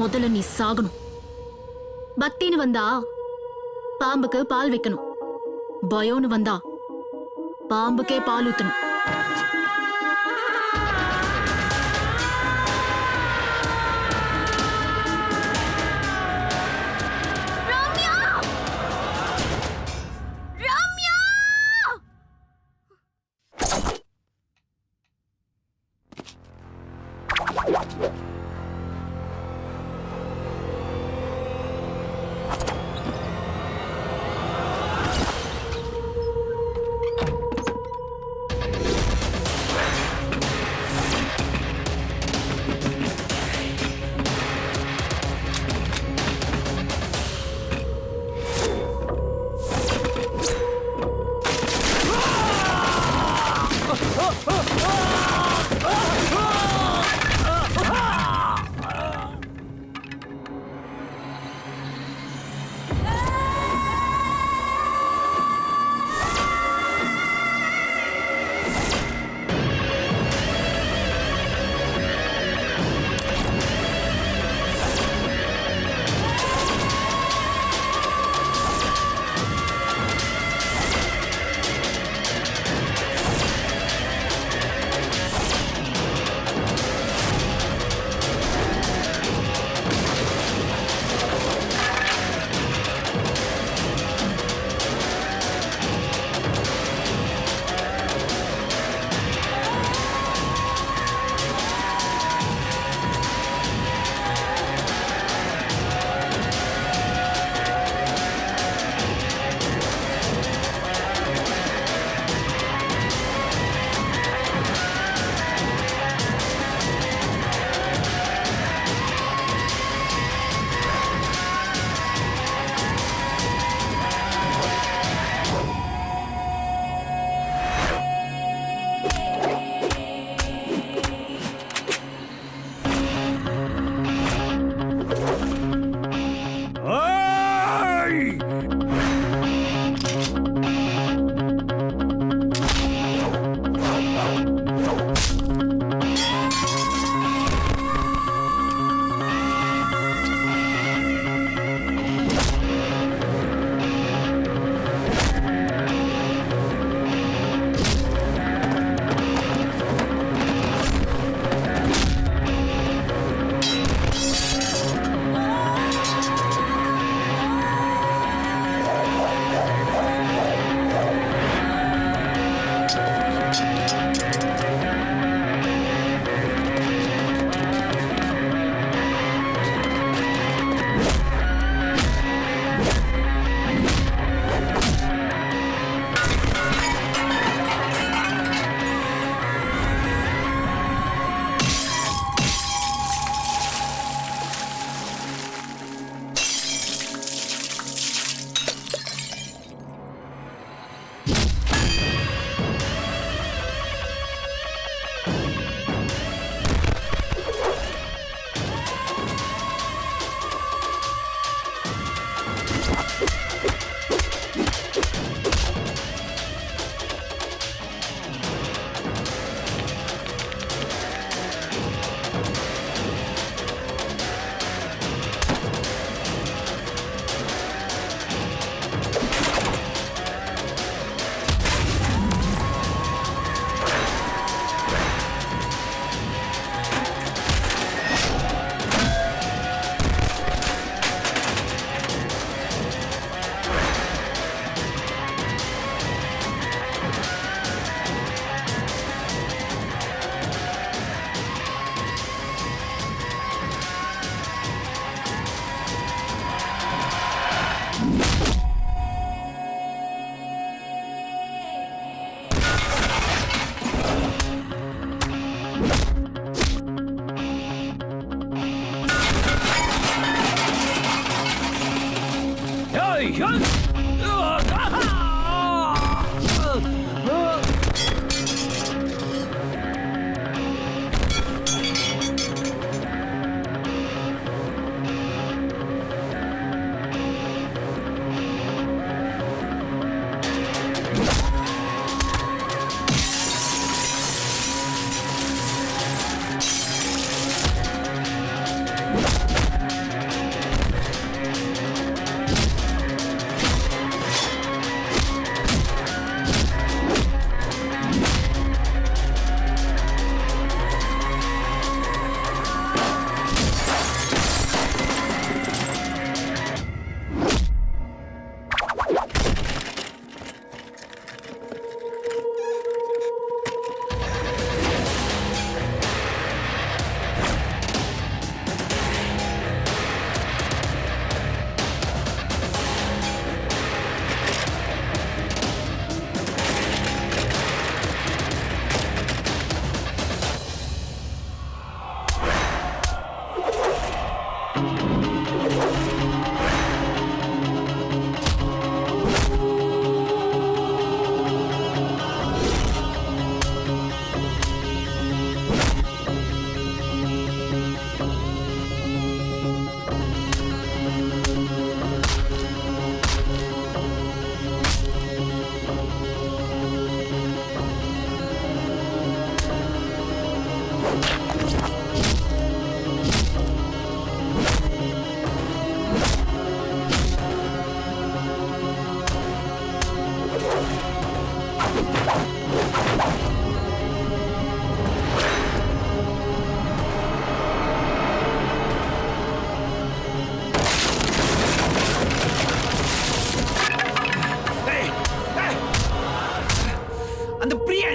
J: முதல்ல நீ சாகணும். பக்தின்னு வந்தா பாம்புக்கு பால் வைக்கணும். பயம்னு வந்தா பாம்புக்கே பால் ஊத்தணும்.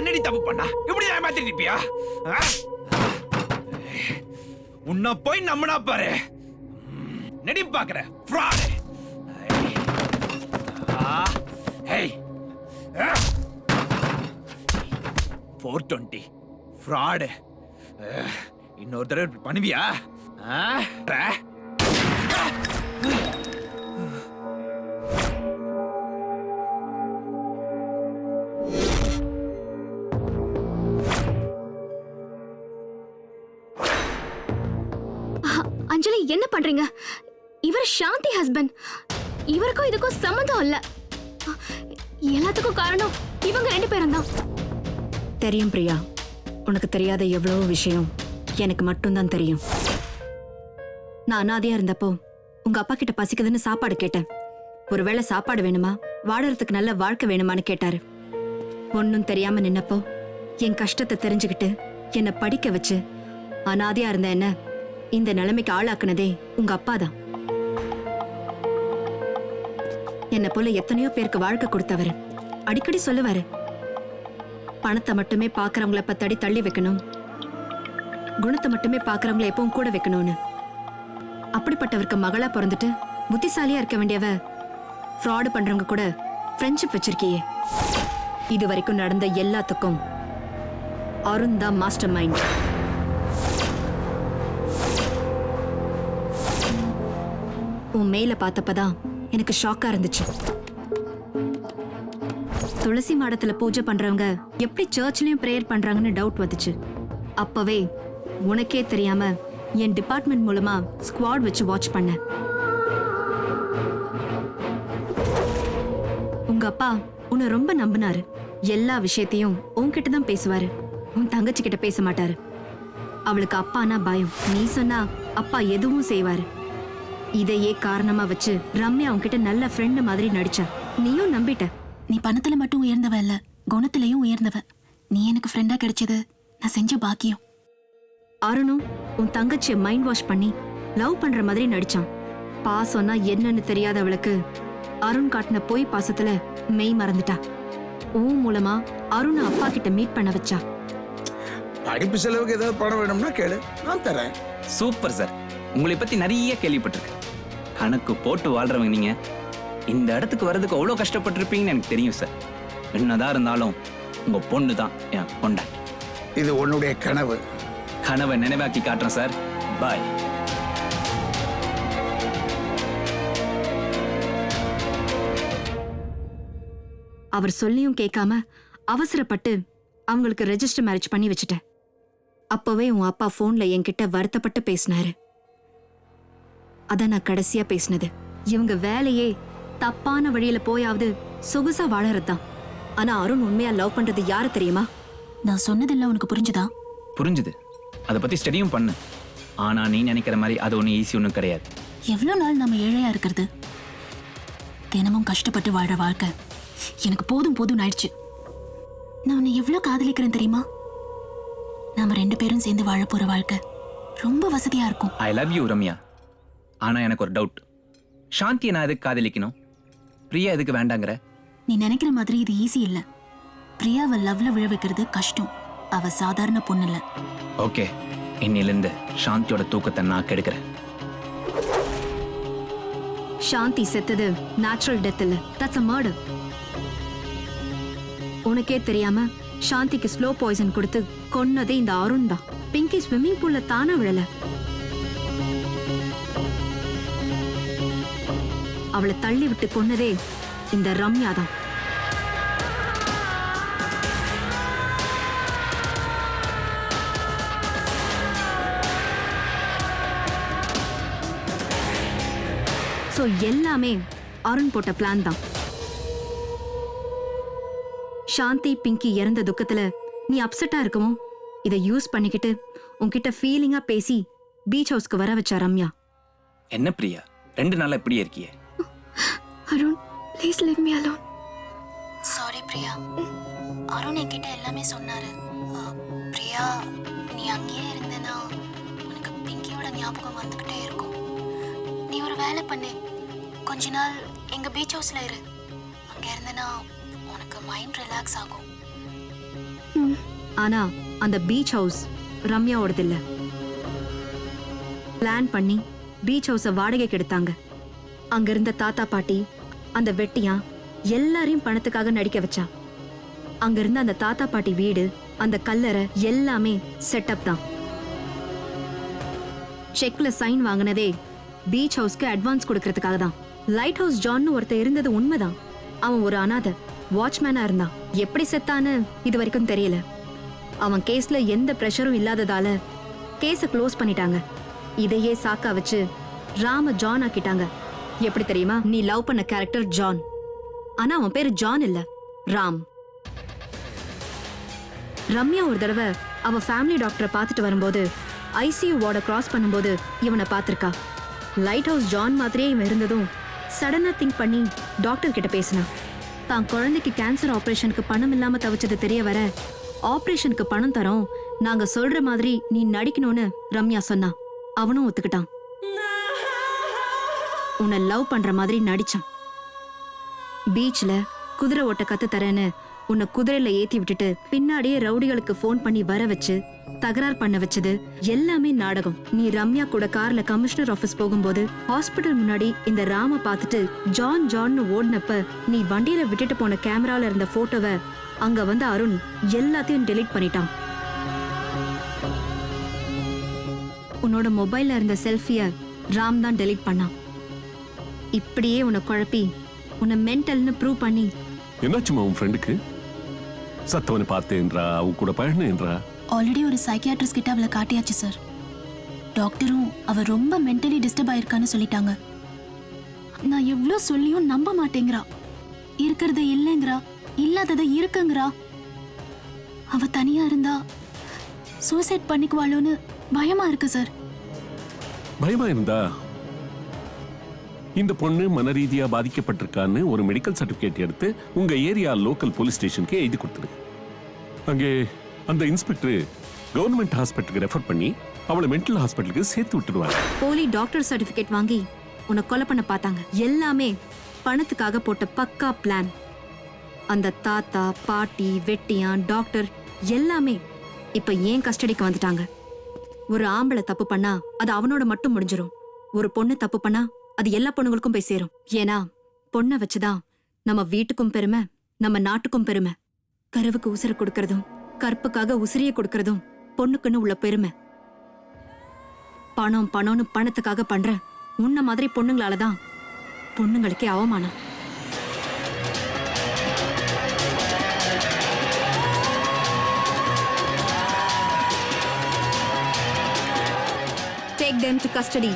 H: என்னடி தப்பு பண்ணா இப்படி ஏமாத்திட்டு இருப்பியா? உன்னை போய் நம்பினா பாரு நடி பாக்குற ஃப்ராட். Hey 420 fraud. இன்னொரு தடவை பண்ணுவியா?
E: அஞ்சலி என்ன பண்றீங்க? இவர் சாந்தி ஹஸ்பண்ட். இவருக்கும் இதுக்கும் சம்மந்தம் இல்ல. எல்லாத்துக்கும் காரணம் இவங்க 2 பேரும் தான்.
P: தெரியும் பிரியா, உனக்கு தெரியாத எவ்வளவு விஷயம் எனக்கு மட்டும்தான் தெரியும். நான் அனாதையா இருந்தப்போ உங்க அப்பா கிட்ட பசிக்குதுன்னு சாப்பாடு கேட்டேன். ஒருவேளை சாப்பாடு வேணுமா, வாழறதுக்கு நல்ல வாழ்க்கை வேணுமான்னு கேட்டாரு. ஒன்னும் தெரியாம நின்னப்போ என் கஷ்டத்தை தெரிஞ்சுக்கிட்டு என்னை படிக்க வச்சு அனாதையா இருந்த என்ன இந்த நிலைமைக்கு ஆளாக்குனதே உங்க அப்பா தான். என்ன போல எத்தனையோ பேருக்கு வாழ்க்கை கொடுத்தவர். அடிக்கடி சொல்லுவாரு, பணத்தை மட்டுமே பாக்குறவங்கள பத்தடி தள்ளி வைக்கணும், குணத்தை மட்டுமே பாக்குறவங்கள எப்பவும் கூட வைக்கணும்னு. அப்படிப்பட்டவருக்கு மகளா பிறந்துட்டு புத்திசாலியா இருக்க வேண்டியவ ஃப்ராடு பண்றவங்க கூட ஃப்ரெண்ட்ஷிப் வச்சிருக்கியே. இது வரைக்கும் நடந்த எல்லாத்துக்கும் அருண் தான் மாஸ்டர் மைண்ட். உன் மேல பார்த்தப்பதான் எனக்கு ஷாக்கா இருந்துச்சு. துளசி மாடத்துல பூஜை பண்றவங்க எப்படி சர்ச்லயும் பிரேயர் பண்றாங்கன்னு டவுட் வந்துச்சு. அப்பவே உனக்கே தெரியாம என் டிபார்ட்மெண்ட் மூலமா ஸ்குவாட் வச்சு வாட்ச் பண்ண. உங்க அப்பா உன்னை ரொம்ப நம்பினாரு. எல்லா விஷயத்தையும் உன்கிட்ட தான் பேசுவாரு. உன் தங்கச்சி கிட்ட பேச மாட்டாரு. அவளுக்கு அப்பானா பயம். நீ சொன்னா அப்பா எதுவும் செய்வாரு. இதையே காரணமா வச்சு ரம்யா உன்கிட்ட நல்ல ஃப்ரெண்ட் மாதிரி நடிச்சா. நீயும் நம்பிட்ட.
J: நீ பணத்துல மட்டும் உயர்ந்தவ இல்ல, குணத்திலையும் உயர்ந்தவ. நீ எனக்கு ஃப்ரெண்டா கிடைச்சது நான் செஞ்ச பாக்கியம்.
P: அருணும் உன் தங்கச்சிய மைண்ட் வாஷ் பண்ணி லவ் பண்ற மாதிரி நடிச்சான். பாசம்னா என்னன்னு தெரியாத அவளுக்கு அருண் காட்டின பொய் பாசத்துல மெய் மறந்துட்டா. உன் மூலமா அருண் அப்பா கிட்ட மீட் பண்ண வச்சா.
I: படிப்பு செலவுக்கு ஏதாவது பணம் வேணும்னா கேளு, நான் தரேன்.
H: Super sir. உங்களை பத்தி நிறைய கேள்விப்பட்டிருக்கேன். கணக்கு போட்டு வாழ்றவங்க நீங்க. இந்த இடத்துக்கு வர்றதுக்கு அவ்வளோ கஷ்டப்பட்டிருப்பீங்கன்னு எனக்கு தெரியும் சார். என்னதான் இருந்தாலும் உங்க பொண்ணு தான் என் கொண்டாட்டி.
I: இது உன்னுடைய கனவு.
H: கனவை நினைவாக்கி காட்டுறேன் சார். பாய்.
P: அவர் சொல்லியும் கேட்காம அவசரப்பட்டு அவங்களுக்கு ரெஜிஸ்டர் மேரேஜ் பண்ணி வச்சுட்டேன். அப்பவே உன் அப்பா போன்ல என்கிட்ட வருத்தப்பட்டு பேசினாரு. அதான் நான் கடைசியா பேசினது. இவங்க வேலையே தப்பான வழியில போயாவது சொகுசா வாழறதுதான். ஆனா அருண் உண்மையா லவ் பண்றது யாரு தெரியுமா?
J: நான் சொன்னதெல்லாம் உனக்கு புரிஞ்சுதா?
H: புரிஞ்சுது. அதை பத்தி ஸ்டடியும் பண்ணு. ஆனா நீ நினைக்கிற மாதிரி அது ஒன்றும் ஈஸி ஒன்றும் கிடையாது.
J: எவ்வளவு நாள் நம்ம ஏழையா இருக்கிறது? தினமும் கஷ்டப்பட்டு வாழ வாழ்க்கை எனக்கு போதும் போதும் ஆயிடுச்சு. நான் உன்னை எவ்வளவு காதலிக்கிறேன் தெரியுமா? நாம 2 பேரும் சேர்ந்து வாழ போற வாழ்க்கை ரொம்ப வசதியா இருக்கும்.
H: I love you Ramya. ஆனா எனக்கு ஒரு டவுட். சாந்தியை நான் எதுக்கு காதலிக்கணும்? பிரியா எதுக்கு வேண்டாங்கிற?
J: நீ நினைக்கிற மாதிரி இது ஈஸி இல்ல. பிரியாவை லவ்ல விழ வைக்கிறது கஷ்டம். அவ சாதாரண பொண்ணு இல்ல.
H: ஓகே, இன்னிலிருந்து சாந்தியோட தூக்கத்தை நான் கெடுக்கிறேன்.
P: சாந்தி செத்தது நேச்சுரல் டெத் இல்ல, தட்ஸ் a murder. உனக்கே தெரியாம சாந்திக்கு ஸ்லோ பாய்சன் கொடுத்து கொன்னதே இந்த அருண் தான். பிங்கி ஸ்விம்மிங் பூல்ல தானா விழல. அவளை தள்ளி விட்டு கொன்னதே இந்த ரம்யா தான். சோ எல்லாமே அருண் போட்ட பிளான் தான். சாந்தி பிங்கி இறந்த துக்கத்துல நீ அப்செட்டா இருக்கவும் இதை யூஸ் பண்ணிக்கிட்டு உன்கிட்ட ஃபீலிங்கா பேசி பீச் ஹவுஸ்க்கு வர வச்சா ரம்யா.
H: என்ன பிரியா 2 நாளா இப்படியே இருக்கியே?
E: Arun, please leave me alone.
J: Sorry Priya. Arun என்கிட்ட எல்லாமே சொன்னாரு. பிரியா, நீ அங்கேயே இருந்தேன்னா உனக்கு பிங்கியோட ஞாபகம் வந்துகிட்டே இருக்கும். நீ ஒரு வேலை பண்ணு, கொஞ்ச நாள் எங்க பீச் ஹவுஸ்ல இரு. அங்க இருந்தேன்னா உனக்கு மைண்ட் ரிலாக்ஸ் ஆகும்.
P: ஆனா அந்த பீச் ஹவுஸ் ரம்யாவோடது இல்ல. பிளான் பண்ணி பீச் ஹவுஸ வாடகைக்கு எடுத்தாங்க. அங்க இருந்த தாத்தா பாட்டி, அந்த வெட்டியா எல்லாரையும் பணத்துக்காக நடிக்க வச்சா. அங்க இருந்த அந்த தாத்தா பாட்டி வீடு, அந்த கல்லறை எல்லாமே செட்டப் தான். செக்ல சைன் வாங்கினதே பீச் ஹவுஸ்க்கு அட்வான்ஸ் கொடுக்கறதுக்காக தான். லைட் ஹவுஸ் ஜான்னு ஒருத்தர் இருந்தது உண்மைதான். அவன் ஒரு அனாதை வாட்ச்மேனா இருந்தான். எப்படி செத்தான்னு இது வரைக்கும் தெரியல. அவன் கேஸ்ல எந்த பிரஷரும் இல்லாததால கேஸ க்ளோஸ் பண்ணிட்டாங்க. இதையே சாக்கா வச்சு ராம ஜான் ஆக்கிட்டாங்க. எப்படி தெரியுமா? நீ லவ் பண்ண கேரக்டர் ஜான், ஆனா அவன் பேரு ஜான் இல்ல, ராம். ரம்யா ஒரு தடவை அவ ஃபேமிலி டாக்டரை பார்த்துட்டு வரும்போது ஐசியூ வார்டை கிராஸ் பண்ணும்போது இவனை பார்த்திருக்கா. லைட் ஹவுஸ் ஜான் மாதிரியே இவன் இருந்ததும் சடனா திங்க் பண்ணி டாக்டர் கிட்ட பேசினான். தான் குழந்தைக்கு கேன்சர் ஆபரேஷனுக்கு பணம் இல்லாம தவிச்சது தெரிய வர, ஆபரேஷனுக்கு பணம் தரோம், நாங்க சொல்ற மாதிரி நீ நடிக்கணும்னு ரம்யா சொன்னா. அவனும் ஒத்துக்கிட்டான். உன்னை லவ் பண்ற மாதிரி நடிச்சான். பீச்ல குதிரை ஓட்ட கத்து தரேன்னு உன்னை குதிரையில ஏத்தி விட்டுட்டு பின்னாடியே ரவுடிகளுக்கு போன் பண்ணி வர வச்சு தகராறு பண்ண வச்சது எல்லாமே நாடகம். நீ ரம்யா கூட கார்ல கமிஷனர் ஆபீஸ் போகும்போது ஹாஸ்பிட்டல் முன்னாடி இந்த ராம பார்த்துட்டு ஜான் ஜான்னு ஓடினப்ப நீ வண்டியில விட்டுட்டு போன கேமரால இருந்த போட்டோவை அங்க வந்து அருண் எல்லாத்தையும் டெலீட் பண்ணிட்டான். உன்னோட மொபைல்ல இருந்த செல்ஃபிய ராம் தான் டெலீட் பண்ணான். இப்படியே உன்னை குழப்பி உன்னை மென்டல்னு ப்ரூவ் பண்ணி.
O: என்னாச்சுமா உன் ஃப்ரெண்டுக்கு? சத்தவனை பார்த்தேன்றா, அவ கூட பழகினேன்றா?
J: ஆல்ரெடி ஒரு சைக்கியாட்ரிஸ்ட் கிட்ட அவளை காட்டியாச்சு சார். டாக்டரும் அவ ரொம்ப மென்டலி டிஸ்டர்ப் ஆயிருக்கான்னு சொல்லிட்டாங்க. நான் எவ்வளோ சொல்லியும் நம்ப மாட்டேங்கிறா. இருக்கிறது இல்லைங்கிறா, இல்லாததை இருக்குங்கிறா. அவ தனியா இருந்தா சூசைட் பண்ணிக்குவாளோன்னு பயமா இருக்கு சார்.
O: பயமா இருந்தா இந்த பொண்ணு மனரீதியா பாதிக்கப்பட்டிருக்கான்னு ஒரு மெடிக்கல் சர்டிபிகேட் எடுத்து உங்க ஏரியா லோக்கல் போலீஸ் ஸ்டேஷனுக்கு எழுதி கொடுத்துரு. அங்கே அந்த இன்ஸ்பெக்டர் கவர்மெண்ட் ஹாஸ்பிட்டலுக்கு ரெஃபர் பண்ணி அவளை மென்டல் ஹாஸ்பிட்டலுக்கு சேர்த்து விட்டுடுவாங்க.
P: போலி டாக்டர் சர்டிபிகேட் வாங்கி உன்னை கொலை பண்ண பார்த்தாங்க. எல்லாமே பணத்துக்காக போட்ட பக்கா பிளான். அந்த தாத்தா, பாட்டி, வெட்டியான், டாக்டர் எல்லாமே இப்ப ஏன் கஸ்டடிக்கு வந்துட்டாங்க. ஒரு ஆம்பளை தப்பு பண்ணா அது அவனோட மட்டும் முடிஞ்சிரும். ஒரு பொண்ணு தப்பு பண்ணா அது எல்லா பொண்ணுங்களுக்கும் போய் சேரும். ஏன்னா பொண்ணை வச்சுதான் நம்ம வீட்டுக்கும் பெருமை, நம்ம நாட்டுக்கும் பெருமை. கருவுக்கு உசுர கொடுக்கறதும் கற்புக்காக உசிரிய கொடுக்கறதும் பொண்ணுக்குன்னு உள்ள பெருமை. பணம் பணம்னு பணத்துக்காக பண்ற உன்ன மாதிரி பொண்ணுங்களாலதான் பொண்ணுங்களுக்கே அவமானம். Take them to custody.